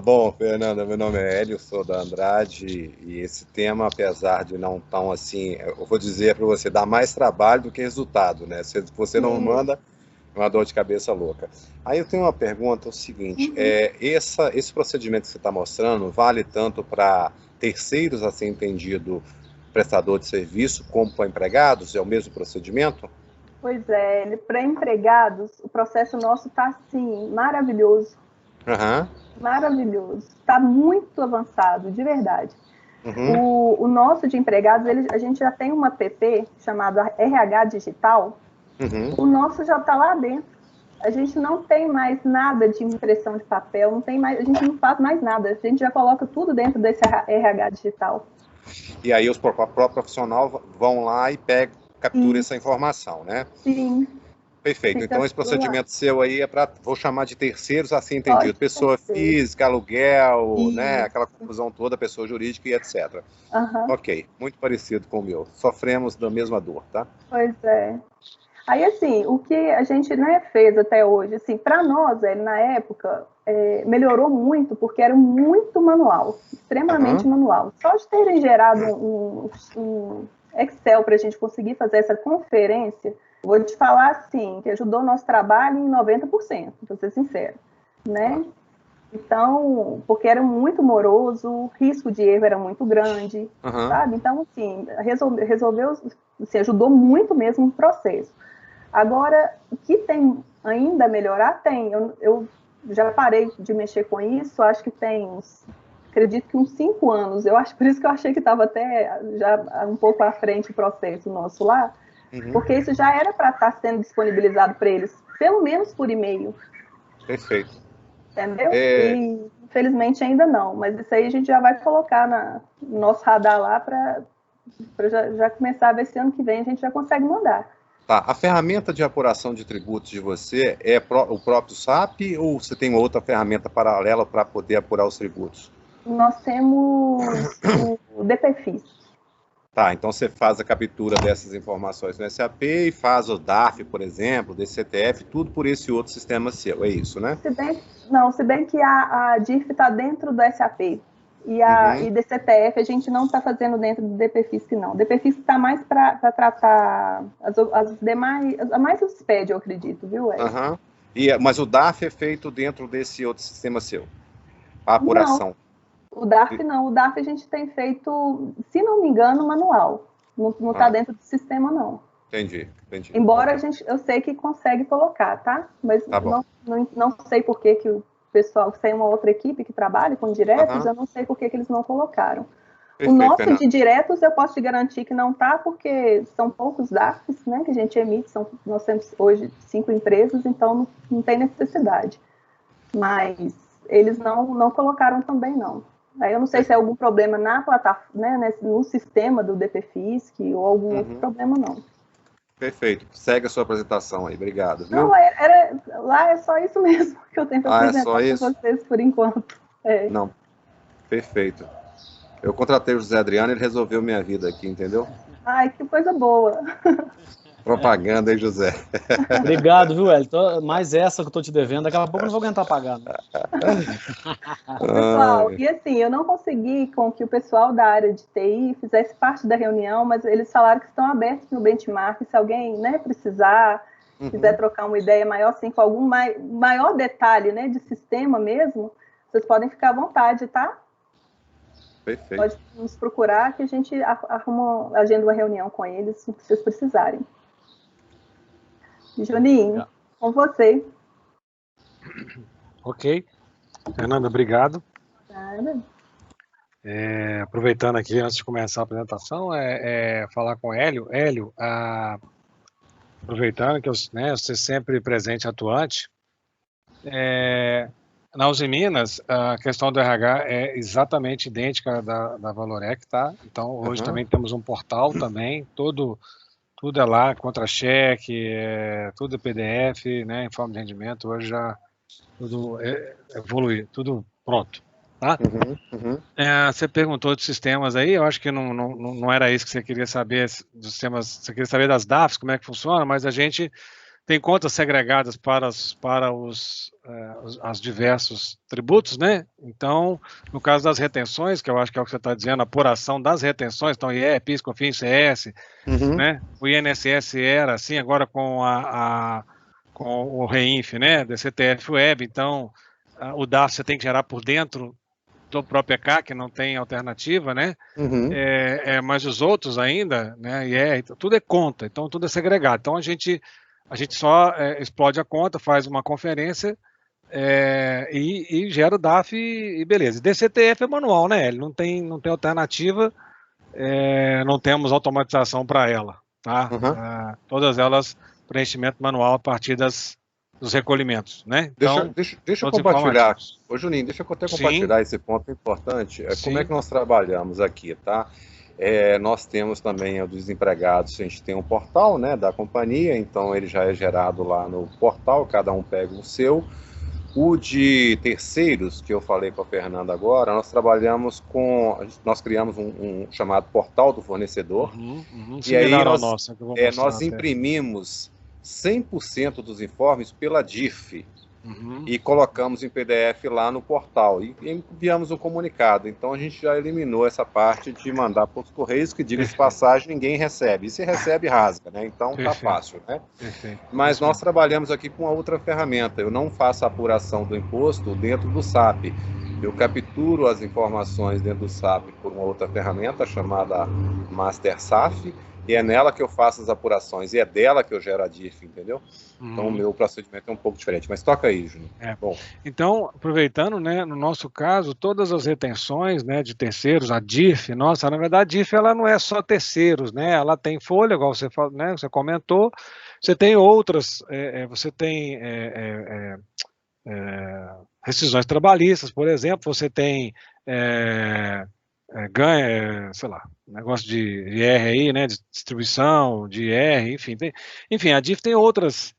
Bom, Fernanda, meu nome é Hélio, sou da Andrade, e esse tema, apesar de não tão assim, eu vou dizer para você, dá mais trabalho do que resultado, né? Se você não manda, é uma dor de cabeça louca. Aí eu tenho uma pergunta, é o seguinte, esse procedimento que você está mostrando vale tanto para terceiros, a ser entendido, prestador de serviço, como para empregados? É o mesmo procedimento? Pois é, para empregados, o processo nosso está, assim, maravilhoso. Aham. Maravilhoso. Está muito avançado, de verdade. O nosso de empregados, a gente já tem uma app chamada RH Digital. O nosso já está lá dentro. A gente não tem mais nada de impressão de papel, não tem mais, a gente não faz mais nada. A gente já coloca tudo dentro desse RH Digital. E aí os próprios profissionais vão lá e capturam essa informação, né? Sim. Perfeito. Então, esse procedimento seu aí é para, vou chamar de terceiros, assim entendido. Pessoa física, aluguel, né? Aquela confusão toda, pessoa jurídica e etc. Ok, muito parecido com o meu. Sofremos da mesma dor, tá? Pois é. Aí, assim, o que a gente, né, fez até hoje, assim, para nós, na época, melhorou muito, porque era muito manual, extremamente manual. Só de terem gerado um Excel para a gente conseguir fazer essa conferência, vou te falar assim, que ajudou o nosso trabalho em 90%, para ser sincero, né? Então, porque era muito moroso, o risco de erro era muito grande, sabe? Então, assim, resolveu, assim, ajudou muito mesmo o processo. Agora, o que tem ainda a melhorar, tem. Eu já parei de mexer com isso, acho que tem acredito que uns 5 anos. Eu acho, por isso que eu achei que estava até já um pouco à frente o processo nosso lá, porque isso já era para estar sendo disponibilizado para eles, pelo menos por e-mail. Perfeito. Entendeu? E, infelizmente, ainda não, mas isso aí a gente já vai colocar no nosso radar lá para já começar a ver se ano que vem a gente já consegue mandar. Tá. A ferramenta de apuração de tributos de você é o próprio SAP ou você tem outra ferramenta paralela para poder apurar os tributos? Nós temos o DPFIS. Tá, então você faz a captura dessas informações no SAP e faz o DARF, por exemplo, DCTF, tudo por esse outro sistema seu, é isso, né? Se bem que a DIRF está dentro do SAP e DCTF a gente não está fazendo dentro do DPFIS, não. O DPFIS está mais para tratar as demais, mais o SPED, eu acredito, viu, Ed? Mas o DARF é feito dentro desse outro sistema seu? A apuração? Não. O DARF não. O DARF a gente tem feito, se não me engano, manual. Não está dentro do sistema, não. Entendi. Embora eu sei que consegue colocar, tá? Mas não sei por que o pessoal, tem uma outra equipe que trabalha com diretos, eu não sei por que eles não colocaram. Perfeito, o nosso Fernanda. De diretos, eu posso te garantir que não tá, porque são poucos DARFs, né, que a gente emite, nós temos hoje 5 empresas, então não tem necessidade. Mas eles não colocaram também, não. Aí eu não sei se é algum problema na plataforma, né, no sistema do DPFIS, ou algum outro problema, não. Perfeito. Segue a sua apresentação aí. Obrigado. Viu? Não, lá é só isso mesmo que eu tenho para apresentar para vocês por enquanto. Não. Perfeito. Eu contratei o José Adriano e ele resolveu minha vida aqui, entendeu? Ai, que coisa boa. Propaganda, hein, José? Obrigado, viu, Hélio? Mais essa que eu tô te devendo, daqui a pouco eu não vou aguentar pagar. Né? Pessoal, e assim, eu não consegui com que o pessoal da área de TI fizesse parte da reunião, mas eles falaram que estão abertos no benchmark, se alguém, né, precisar, quiser trocar uma ideia maior, assim, com algum maior detalhe, né, de sistema mesmo, vocês podem ficar à vontade, tá? Perfeito. Pode nos procurar que a gente agenda uma reunião com eles, se vocês precisarem. Juninho, com você. Ok. Fernanda, obrigado. Nada. Aproveitando aqui, antes de começar a apresentação, falar com o Hélio. Hélio, aproveitando que você sempre presente e atuante, na Uzi Minas, a questão do RH é exatamente idêntica da Valorec, tá? Então, hoje também temos um portal também, tudo é lá, contra-cheque, tudo é PDF, né, informe de rendimento, hoje já tudo evolui, tudo pronto, tá? Você perguntou de sistemas aí, eu acho que não era isso que você queria saber dos sistemas, você queria saber das DAFs, como é que funciona, mas a gente tem contas segregadas para os diversos tributos, né? Então, no caso das retenções, que eu acho que é o que você está dizendo, a apuração das retenções, então IE, PIS, COFINS, CS, né? O INSS era assim, agora com o REINF, né? DCTF Web, então o DAF você tem que gerar por dentro do próprio ECA, que não tem alternativa, né? Mas os outros ainda, né? Tudo é conta, então tudo é segregado. Então a gente só explode a conta, faz uma conferência e gera o DAF e beleza. DCTF é manual, né? Ele não tem alternativa, não temos automatização para ela, tá? Todas elas preenchimento manual a partir dos recolhimentos, né? Então, deixa eu compartilhar. Ô, Juninho, deixa eu até compartilhar esse ponto importante. Como é que nós trabalhamos aqui, tá? Nós temos também o desempregados, a gente tem um portal, né, da companhia, então ele já é gerado lá no portal, cada um pega o seu. O de terceiros, que eu falei com a Fernanda agora, nós criamos um chamado portal do fornecedor, e aí nós imprimimos 100% dos informes pela DIF, e colocamos em PDF lá no portal, e enviamos um comunicado. Então a gente já eliminou essa parte de mandar para os Correios, que diga-se de passagem, ninguém recebe. E se recebe, rasga, né? Então tá fácil, né? Mas nós trabalhamos aqui com uma outra ferramenta. Eu não faço a apuração do imposto dentro do SAP. Eu capturo as informações dentro do SAP por uma outra ferramenta chamada Master SAF, e é nela que eu faço as apurações, e é dela que eu gero a DIF, entendeu? Então o meu procedimento é um pouco diferente. Mas toca aí, Júnior. Bom. Então, aproveitando, né, no nosso caso, todas as retenções, né, de terceiros, a DIF, nossa, na verdade a DIF ela não é só terceiros, né? Ela tem folha, igual você, né, você comentou, você tem outras, você tem rescisões trabalhistas, por exemplo, você tem sei lá, negócio de IR aí, né, de distribuição, de IR, enfim, a DIF tem outras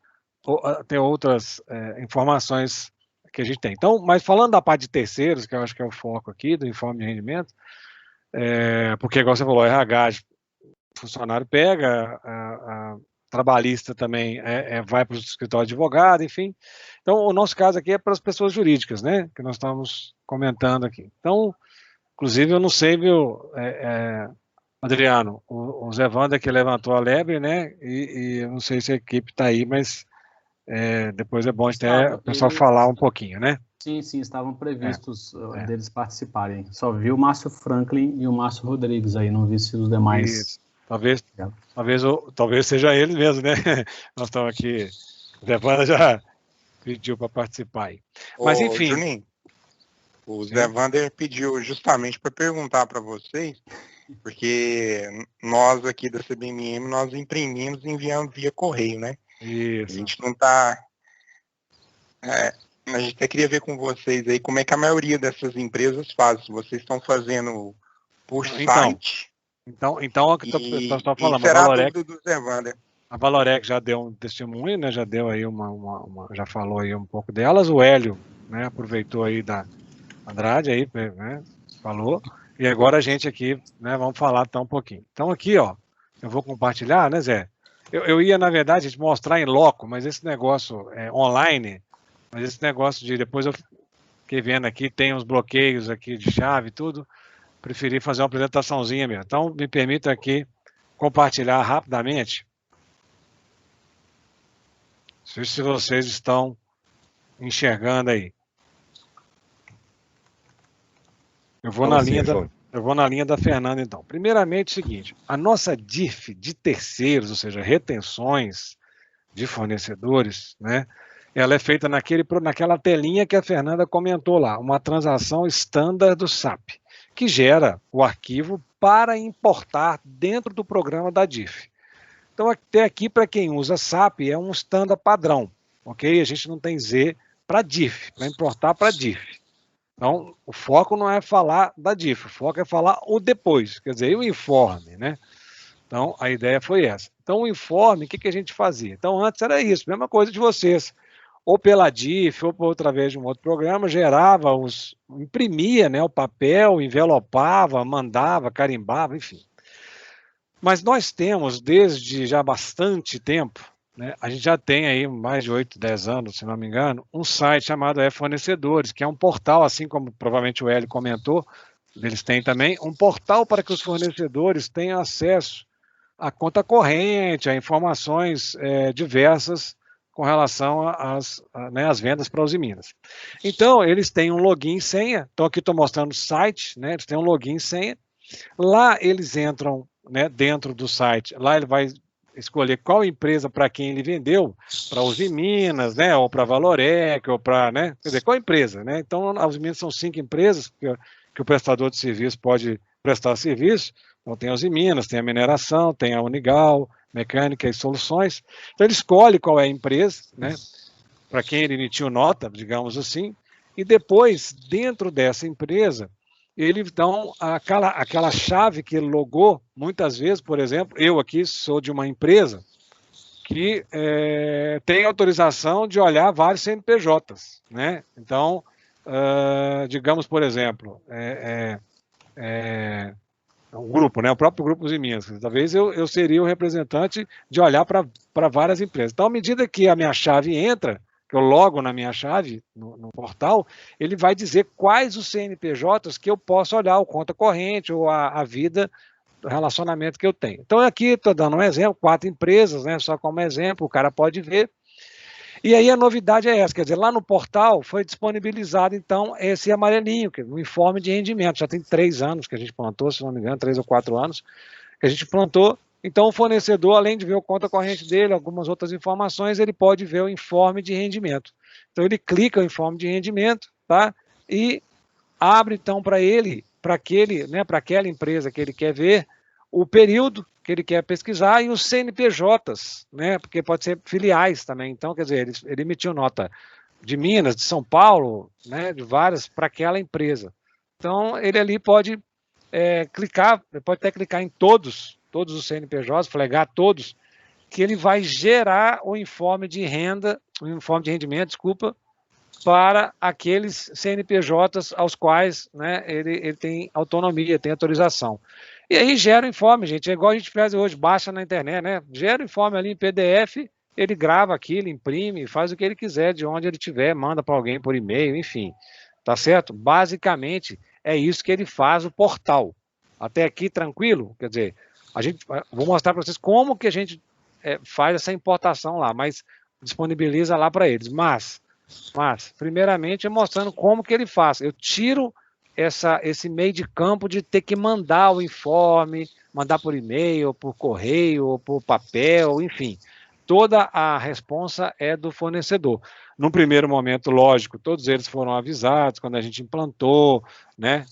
informações que a gente tem. Então, mas falando da parte de terceiros, que eu acho que é o foco aqui do informe de rendimento, porque igual você falou, RH, funcionário pega, a trabalhista também vai para o escritório de advogado, enfim. Então, o nosso caso aqui é para as pessoas jurídicas, né, que nós estamos comentando aqui. Então, inclusive, eu não sei, viu, Adriano, o Zé Wander que levantou a lebre, né, e eu não sei se a equipe está aí, mas depois é bom até o pessoal falar um pouquinho, né? Sim, estavam previstos deles participarem. Só vi o Márcio Franklin e o Márcio Rodrigues aí, não vi se os demais... Isso. Talvez seja ele mesmo, né? Nós estamos aqui, o Zé Wander já pediu para participar aí. Mas, enfim... Juninho. O Zé Wander pediu justamente para perguntar para vocês, porque nós aqui da CBMM, nós imprimimos e enviamos via correio, né? Isso. A gente não está... a gente até queria ver com vocês aí como é que a maioria dessas empresas faz. Se vocês estão fazendo por site... Então é o que eu estou falando. A Valorec já deu um testemunho, né? Já deu aí já falou aí um pouco delas. O Hélio, né, aproveitou aí da Andrade aí, né, falou, e agora a gente aqui, né, vamos falar então um pouquinho. Então aqui, ó, eu vou compartilhar, né, Zé? Eu ia, na verdade, te mostrar em loco, mas esse negócio online, mas esse negócio de, depois eu fiquei vendo aqui, tem uns bloqueios aqui de chave e tudo, preferi fazer uma apresentaçãozinha mesmo. Então, me permita aqui compartilhar rapidamente, se vocês estão enxergando aí. Eu vou na linha da Fernanda, então. Primeiramente, o seguinte, a nossa DIF de terceiros, ou seja, retenções de fornecedores, né, ela é feita naquela telinha que a Fernanda comentou lá, uma transação standard do SAP, que gera o arquivo para importar dentro do programa da DIF. Então, até aqui, para quem usa SAP, é um standard padrão, ok? A gente não tem Z para DIF, para importar para DIF. Então, o foco não é falar da DIF, o foco é falar o depois, quer dizer, o informe, né? Então, a ideia foi essa. Então, o informe, o que a gente fazia? Então, antes era isso, mesma coisa de vocês, ou pela DIF, ou por outra vez de um outro programa, gerava, imprimia, né, o papel, envelopava, mandava, carimbava, enfim. Mas nós temos, desde já bastante tempo, né, a gente já tem aí mais de 8, 10 anos, se não me engano, um site chamado E-Fornecedores, que é um portal, assim como provavelmente o Hélio comentou, eles têm também, um portal para que os fornecedores tenham acesso à conta corrente, a informações diversas com relação às vendas para a Usiminas. Então, eles têm um login e senha, então aqui estou mostrando o site, né, eles têm um login e senha, lá eles entram, né, dentro do site, lá ele vai escolher qual empresa para quem ele vendeu, para a Usiminas, né, ou para a Valorec, ou para, né, quer dizer, qual empresa, né? Então, a Usiminas são 5 empresas que o prestador de serviço pode prestar serviço. Então, tem a Usiminas, tem a mineração, tem a Unigal, mecânica e soluções. Então, ele escolhe qual é a empresa, né, para quem ele emitiu nota, digamos assim, e depois, dentro dessa empresa, ele então, aquela chave que ele logou, muitas vezes, por exemplo, eu aqui sou de uma empresa que tem autorização de olhar vários CNPJs, né? Então, digamos, por exemplo, um grupo, né? O próprio Grupo Usiminas, talvez eu seria o representante de olhar para várias empresas. Então, à medida que a minha chave entra, que eu logo na minha chave, no portal, ele vai dizer quais os CNPJs que eu posso olhar, o conta corrente ou a vida, o relacionamento que eu tenho. Então, aqui estou dando um exemplo, 4 empresas, né, só como exemplo, o cara pode ver. E aí a novidade é essa, quer dizer, lá no portal foi disponibilizado, então, esse amarelinho, que é o informe de rendimento. Já tem 3 anos que a gente plantou, se não me engano, 3 ou 4 anos que a gente plantou. Então, o fornecedor, além de ver o conta corrente dele, algumas outras informações, ele pode ver o informe de rendimento. Então, ele clica no informe de rendimento, tá? E abre, então, para ele, para aquela empresa que ele quer ver, o período que ele quer pesquisar e os CNPJs, né? Porque pode ser filiais também. Então, quer dizer, ele emitiu nota de Minas, de São Paulo, né? De várias, para aquela empresa. Então, ele ali pode clicar, pode até clicar em todos os CNPJs, flagar todos, que ele vai gerar o informe de renda, o informe de rendimento, desculpa, para aqueles CNPJs aos quais, né, ele tem autonomia, tem autorização. E aí gera o informe, gente, é igual a gente faz hoje, baixa na internet, né, gera o informe ali em PDF, ele grava aquilo, imprime, faz o que ele quiser, de onde ele estiver, manda para alguém por e-mail, enfim, tá certo? Basicamente, é isso que ele faz, o portal. Até aqui, tranquilo? Quer dizer, vou mostrar para vocês como que a gente faz essa importação lá, mas disponibiliza lá para eles. Mas, primeiramente, é mostrando como que ele faz. Eu tiro esse meio de campo de ter que mandar o informe, mandar por e-mail, por correio, ou por papel, enfim. Toda a responsa é do fornecedor. Num primeiro momento, lógico, todos eles foram avisados quando a gente implantou, né?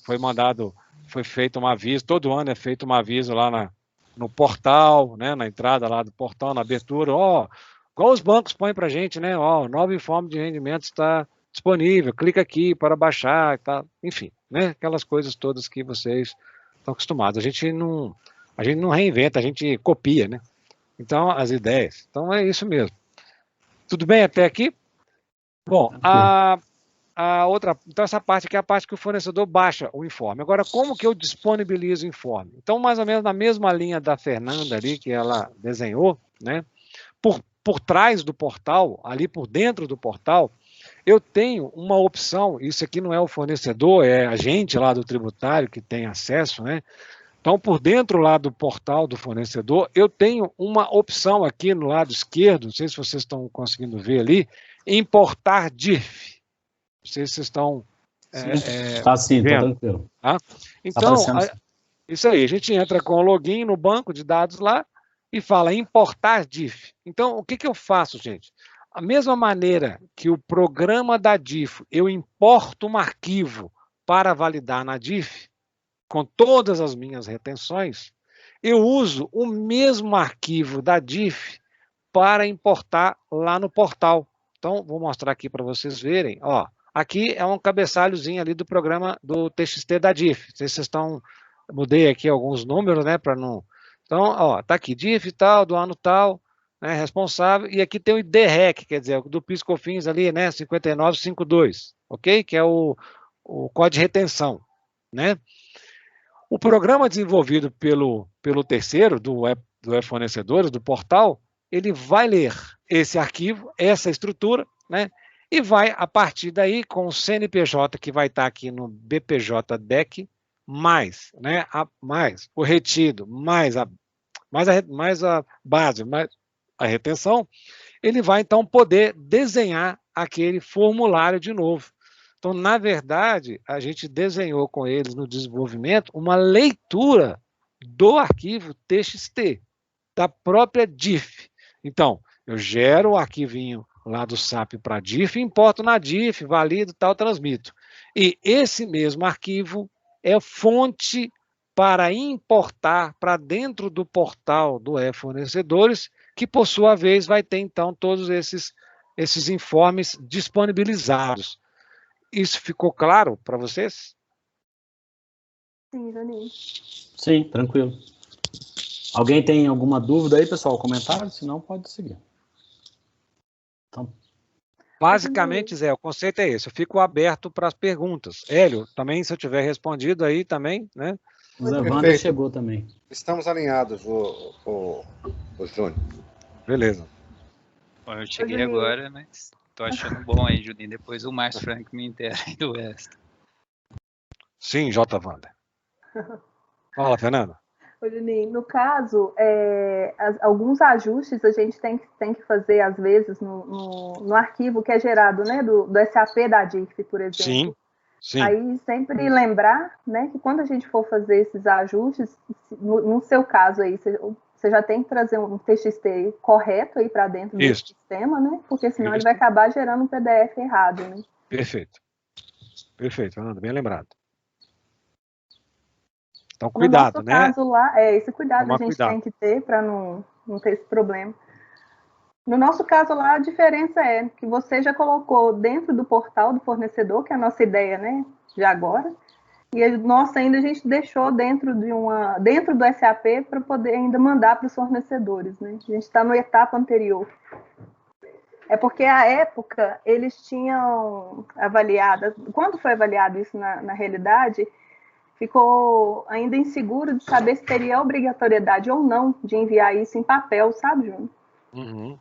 Foi feito um aviso, todo ano é feito um aviso lá no portal, né? Na entrada lá do portal, na abertura, igual os bancos põem para a gente, né? O novo informe de rendimento está disponível, clica aqui para baixar, tá? Enfim, né? Aquelas coisas todas que vocês estão acostumados. A gente não reinventa, a gente copia, né? Então, as ideias. Então, é isso mesmo. Tudo bem até aqui? Bom, a outra... Então, essa parte aqui é a parte que o fornecedor baixa o informe. Agora, como que eu disponibilizo o informe? Então, mais ou menos na mesma linha da Fernanda ali, que ela desenhou, né? Por trás do portal, ali por dentro do portal, eu tenho uma opção, isso aqui não é o fornecedor, é a gente lá do tributário que tem acesso, né? Então, por dentro lá do portal do fornecedor, eu tenho uma opção aqui no lado esquerdo, não sei se vocês estão conseguindo ver ali, importar DIRF. Não sei se vocês estão Está sim, está tranquilo. Tá? Então, isso aí, a gente entra com o login no banco de dados lá e fala importar DIF. Então, o que eu faço, gente? A mesma maneira que o programa da DIF, eu importo um arquivo para validar na DIF, com todas as minhas retenções, eu uso o mesmo arquivo da DIF para importar lá no portal. Então, vou mostrar aqui para vocês verem. Ó, aqui é um cabeçalhozinho ali do programa do TXT da DIF. Vocês estão... Mudei aqui alguns números, né, para não... Então, ó, tá aqui, DIF tal, do ano tal, né, responsável, e aqui tem o IDREC, quer dizer, do PIS/COFINS ali, né, 5952, ok? Que é o código de retenção, né? O programa desenvolvido pelo terceiro, do E-Fornecedores, do portal, ele vai ler esse arquivo, essa estrutura, né? E vai, a partir daí, com o CNPJ que vai estar aqui no BPJ-DEC, mais, né, mais o retido, mais a base, mais a retenção, ele vai, então, poder desenhar aquele formulário de novo. Então, na verdade, a gente desenhou com eles no desenvolvimento uma leitura do arquivo TXT, da própria DIF. Então, eu gero o arquivinho lá do SAP para a DIF, importo na DIF, valido, tal, transmito. E esse mesmo arquivo é fonte para importar para dentro do portal do e-fornecedores, que por sua vez vai ter então todos esses informes disponibilizados. Isso ficou claro para vocês? Sim, Juninho. Sim, tranquilo. Alguém tem alguma dúvida aí, pessoal? Comentário? Se não, pode seguir. Então, basicamente, Zé, o conceito é esse. Eu fico aberto para as perguntas. Hélio, também, se eu tiver respondido aí também, né? O Zé Wander chegou também. Estamos alinhados, o Júnior. Beleza. Bom, eu cheguei agora, mas tô achando bom aí, Juninho. Depois o Márcio Frank me inteira aí do resto. Sim, J. Wander. Fala, Fernanda. Ô, Juninho, no caso, alguns ajustes a gente tem que fazer, às vezes, no arquivo que é gerado, né, do SAP da DIF, por exemplo. Sim, sim. Aí, sempre lembrar, né, que quando a gente for fazer esses ajustes, no seu caso aí, você já tem que trazer um TXT correto aí para dentro do sistema, né, porque senão ele vai acabar gerando um PDF errado, né. Perfeito. Perfeito, Fernanda, bem lembrado. Então, cuidado, né? No nosso caso lá, esse cuidado a gente tem que ter para não ter esse problema. No nosso caso lá, a diferença é que você já colocou dentro do portal do fornecedor, que é a nossa ideia, né, de agora, e a nossa ainda a gente deixou dentro do SAP para poder ainda mandar para os fornecedores, né? A gente está na etapa anterior. É porque, à época, eles tinham avaliado, quando foi avaliado isso na realidade, ficou ainda inseguro de saber se teria obrigatoriedade ou não de enviar isso em papel, sabe, Júnior? Uhum.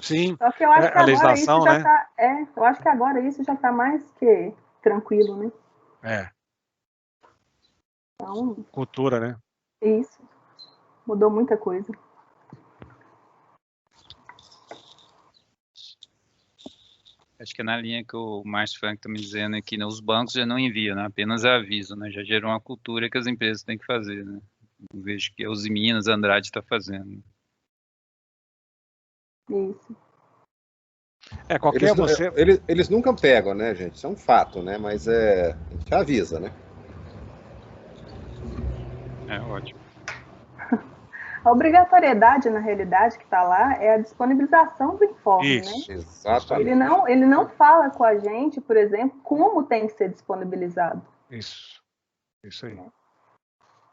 Sim. Só que eu acho que a agora legislação, isso já né? tá, eu acho que agora isso já está mais que tranquilo, né? Então, cultura, né? Isso. Mudou muita coisa. Acho que é na linha que o Márcio Frank está me dizendo aqui, né, os bancos já não enviam, né, apenas aviso, né, já gerou uma cultura que as empresas têm que fazer, né. Eu vejo que os Minas, Andrade está fazendo. Isso. Eles nunca pegam, né, gente? Isso é um fato, né? Mas a gente avisa, né? É ótimo. A obrigatoriedade, na realidade, que está lá, é a disponibilização do informe, Isso, né? Exatamente. Ele não fala com a gente, por exemplo, como tem que ser disponibilizado. Isso aí.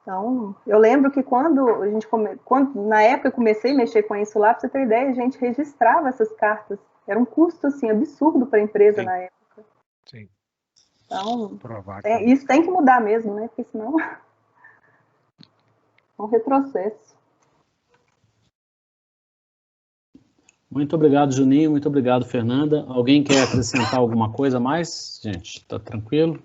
Então, eu lembro que quando na época eu comecei a mexer com isso lá, para você ter ideia, a gente registrava essas cartas. Era um custo, assim, absurdo para a empresa na época. Sim. Então, isso tem que mudar mesmo, né? Porque senão é um retrocesso. Muito obrigado, Juninho. Muito obrigado, Fernanda. Alguém quer acrescentar alguma coisa a mais? Gente, tá tranquilo?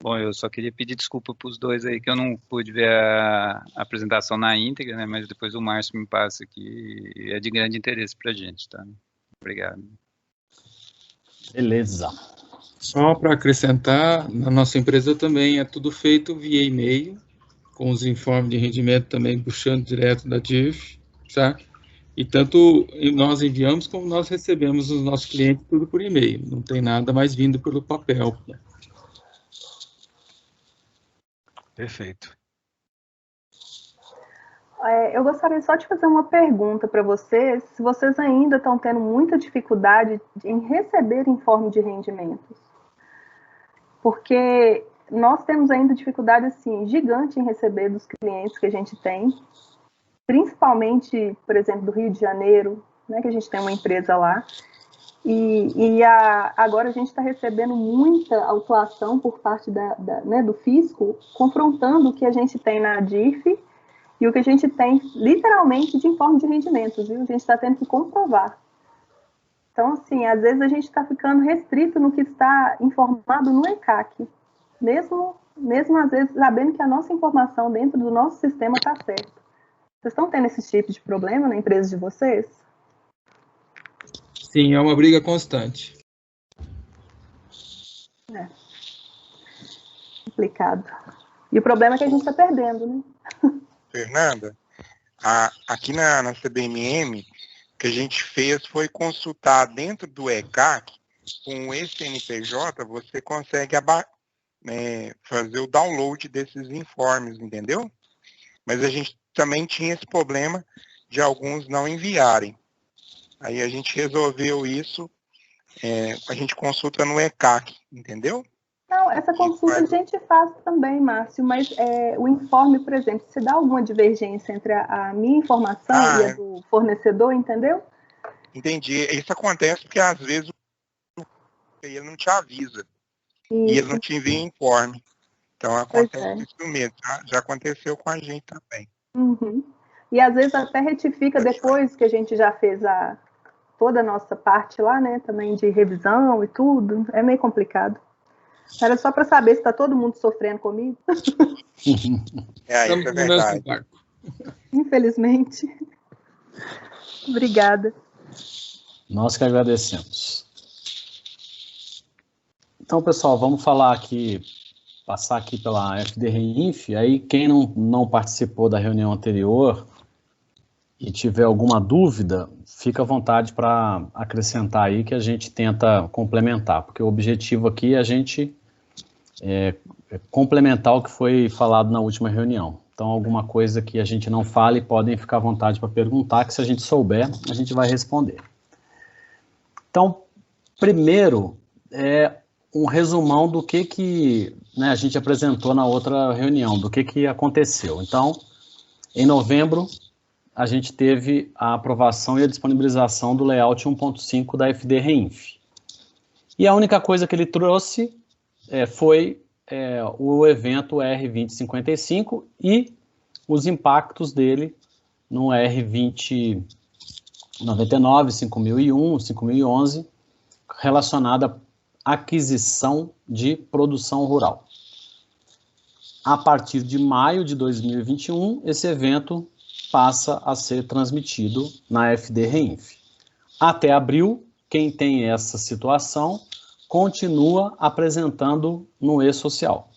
Bom, eu só queria pedir desculpa para os dois aí, que eu não pude ver a apresentação na íntegra, né? Mas depois o Márcio me passa aqui, e é de grande interesse para a gente, tá? Obrigado. Beleza. Só para acrescentar, na nossa empresa também é tudo feito via e-mail, com os informes de rendimento também puxando direto da DIF, tá? E tanto nós enviamos como nós recebemos os nossos clientes tudo por e-mail, não tem nada mais vindo pelo papel. Perfeito. Eu gostaria só de fazer uma pergunta para vocês, se vocês ainda estão tendo muita dificuldade em receber informe de rendimentos. Porque nós temos ainda dificuldade assim, gigante em receber dos clientes que a gente tem, principalmente, por exemplo, do Rio de Janeiro, né, que a gente tem uma empresa lá, Agora a gente está recebendo muita autuação por parte né, do fisco, confrontando o que a gente tem na DIRF e o que a gente tem, literalmente, de informe de rendimentos, viu? A gente está tendo que comprovar. Então, assim, às vezes a gente está ficando restrito no que está informado no ECAC, mesmo às vezes sabendo que a nossa informação dentro do nosso sistema está certa. Vocês estão tendo esse tipo de problema na empresa de vocês? Sim, é uma briga constante. É. Complicado. E o problema é que a gente está perdendo, né? Fernanda, aqui na CBMM, o que a gente fez foi consultar dentro do ECAC, com esse NPJ, você consegue fazer o download desses informes, entendeu? Mas a gente também tinha esse problema de alguns não enviarem. Aí a gente resolveu isso, a gente consulta no ECAC, entendeu? Não, essa consulta a gente faz também, Márcio, mas o informe, por exemplo, se dá alguma divergência entre a minha informação e a do fornecedor, entendeu? Entendi. Isso acontece porque, às vezes, ele não te avisa. Isso. E ele não te envia informe. Então, acontece isso mesmo. Já aconteceu com a gente também. Uhum. E, às vezes, até retifica depois que a gente já fez toda a nossa parte lá, né? Também de revisão e tudo. É meio complicado. Era só para saber se está todo mundo sofrendo comigo. Isso é verdade. Infelizmente. Obrigada. Nós que agradecemos. Então, pessoal, vamos falar aqui, passar aqui pela FD Reinf. Aí, quem não participou da reunião anterior e tiver alguma dúvida, fica à vontade para acrescentar aí que a gente tenta complementar, porque o objetivo aqui é a gente complementar o que foi falado na última reunião. Então, alguma coisa que a gente não fale, podem ficar à vontade para perguntar, que se a gente souber, a gente vai responder. Então, primeiro, um resumão do que a gente apresentou na outra reunião, do que aconteceu. Então, em novembro, a gente teve a aprovação e a disponibilização do layout 1.5 da FD Reinf. E a única coisa que ele trouxe foi o evento R2055 e os impactos dele no R2099, 5001, 5011, relacionada à aquisição de produção rural. A partir de maio de 2021, esse evento passa a ser transmitido na FD Reinf. Até abril, quem tem essa situação continua apresentando no e-social.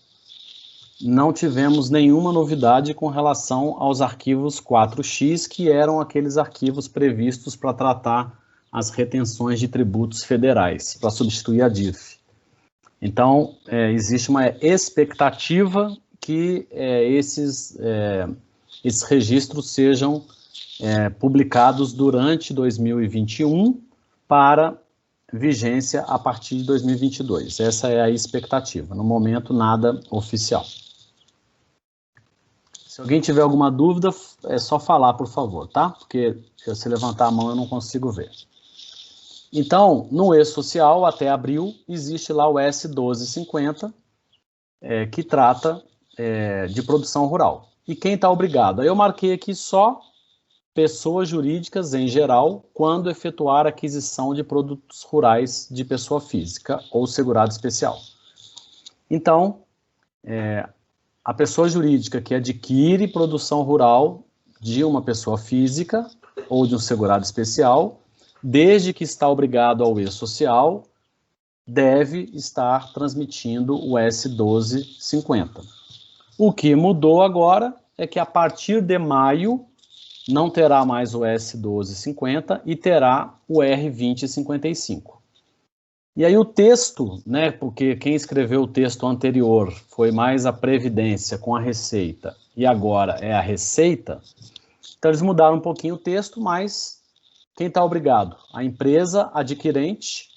Não tivemos nenhuma novidade com relação aos arquivos 4X, que eram aqueles arquivos previstos para tratar as retenções de tributos federais, para substituir a DIRF. Então, existe uma expectativa que esses registros sejam publicados durante 2021 para vigência a partir de 2022. Essa é a expectativa. No momento, nada oficial. Se alguém tiver alguma dúvida, é só falar, por favor, tá? Porque se você levantar a mão, eu não consigo ver. Então, no e-social, até abril, existe lá o S1250, que trata de produção rural. E quem está obrigado? Eu marquei aqui só pessoas jurídicas em geral, quando efetuar aquisição de produtos rurais de pessoa física ou segurado especial. Então, a pessoa jurídica que adquire produção rural de uma pessoa física ou de um segurado especial, desde que está obrigado ao e-social, deve estar transmitindo o S1250. O que mudou agora é que a partir de maio não terá mais o S1250 e terá o R2055. E aí o texto, porque quem escreveu o texto anterior foi mais a Previdência com a Receita, e agora é a Receita, então eles mudaram um pouquinho o texto, mas quem está obrigado? A empresa adquirente,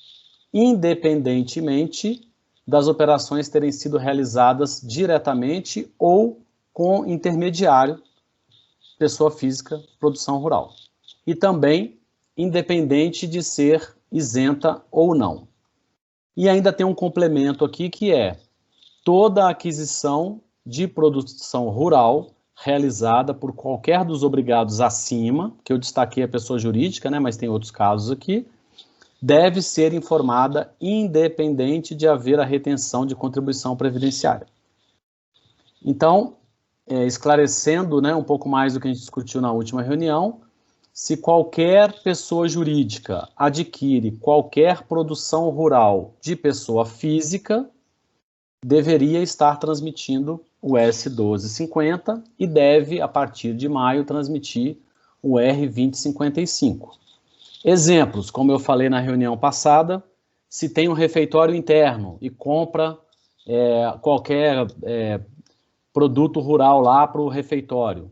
independentemente das operações terem sido realizadas diretamente ou com intermediário, pessoa física, produção rural. E também, independente de ser isenta ou não. E ainda tem um complemento aqui que é toda aquisição de produção rural realizada por qualquer dos obrigados acima, que eu destaquei a pessoa jurídica, né, mas tem outros casos aqui, deve ser informada independente de haver a retenção de contribuição previdenciária. Então, esclarecendo, né, um pouco mais do que a gente discutiu na última reunião, se qualquer pessoa jurídica adquire qualquer produção rural de pessoa física, deveria estar transmitindo o S1250 e deve, a partir de maio, transmitir o R2055. Exemplos, como eu falei na reunião passada, se tem um refeitório interno e compra qualquer produto rural lá para o refeitório,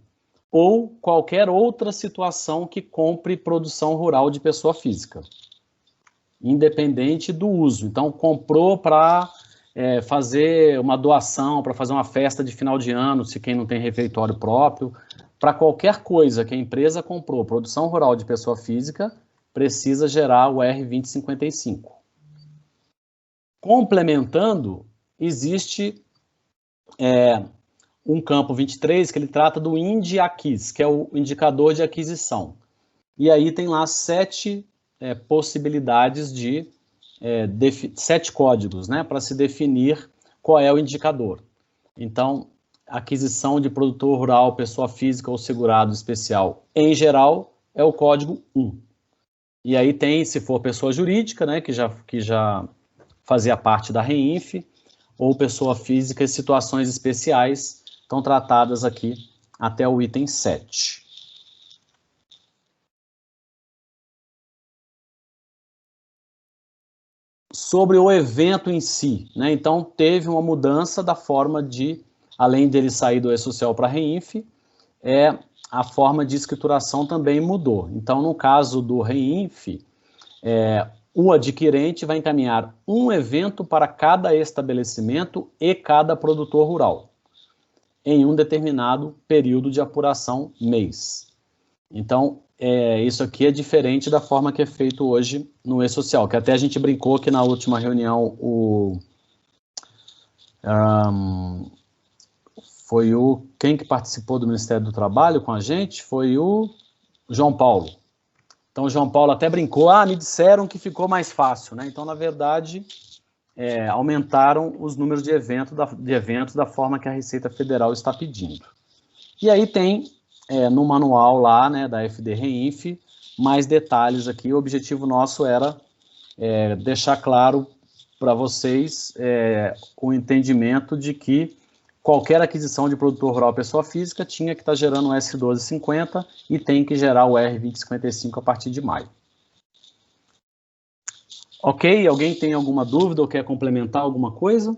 ou qualquer outra situação que compre produção rural de pessoa física, independente do uso. Então, comprou para fazer uma doação, para fazer uma festa de final de ano, se quem não tem refeitório próprio, para qualquer coisa que a empresa comprou, produção rural de pessoa física, precisa gerar o R2055. Complementando, existe um campo 23 que ele trata do INDIAQUIS, que é o indicador de aquisição. E aí tem lá 7 possibilidades de 7 códigos, né, para se definir qual é o indicador. Então, aquisição de produtor rural, pessoa física ou segurado especial, em geral, é o código 1. E aí tem, se for pessoa jurídica, né, que já fazia parte da REINF, ou pessoa física em situações especiais, estão tratadas aqui até o item 7. Sobre o evento em si, né? Então, teve uma mudança da forma de, além dele sair do E-Social para a REINF, a forma de escrituração também mudou. Então, no caso do REINF, o adquirente vai encaminhar um evento para cada estabelecimento e cada produtor rural, em um determinado período de apuração mês. Então, isso aqui é diferente da forma que é feito hoje no E-Social, que até a gente brincou que na última reunião quem que participou do Ministério do Trabalho com a gente foi o João Paulo. Então, o João Paulo até brincou, me disseram que ficou mais fácil, né? Então, na verdade, aumentaram os números de eventos da forma que a Receita Federal está pedindo. E aí tem, no manual lá, né, da FD REINF, mais detalhes aqui. O objetivo nosso era deixar claro para vocês o entendimento de que qualquer aquisição de produtor rural pessoa física tinha que estar gerando o S1250 e tem que gerar o R2055 a partir de maio. Ok? Alguém tem alguma dúvida ou quer complementar alguma coisa?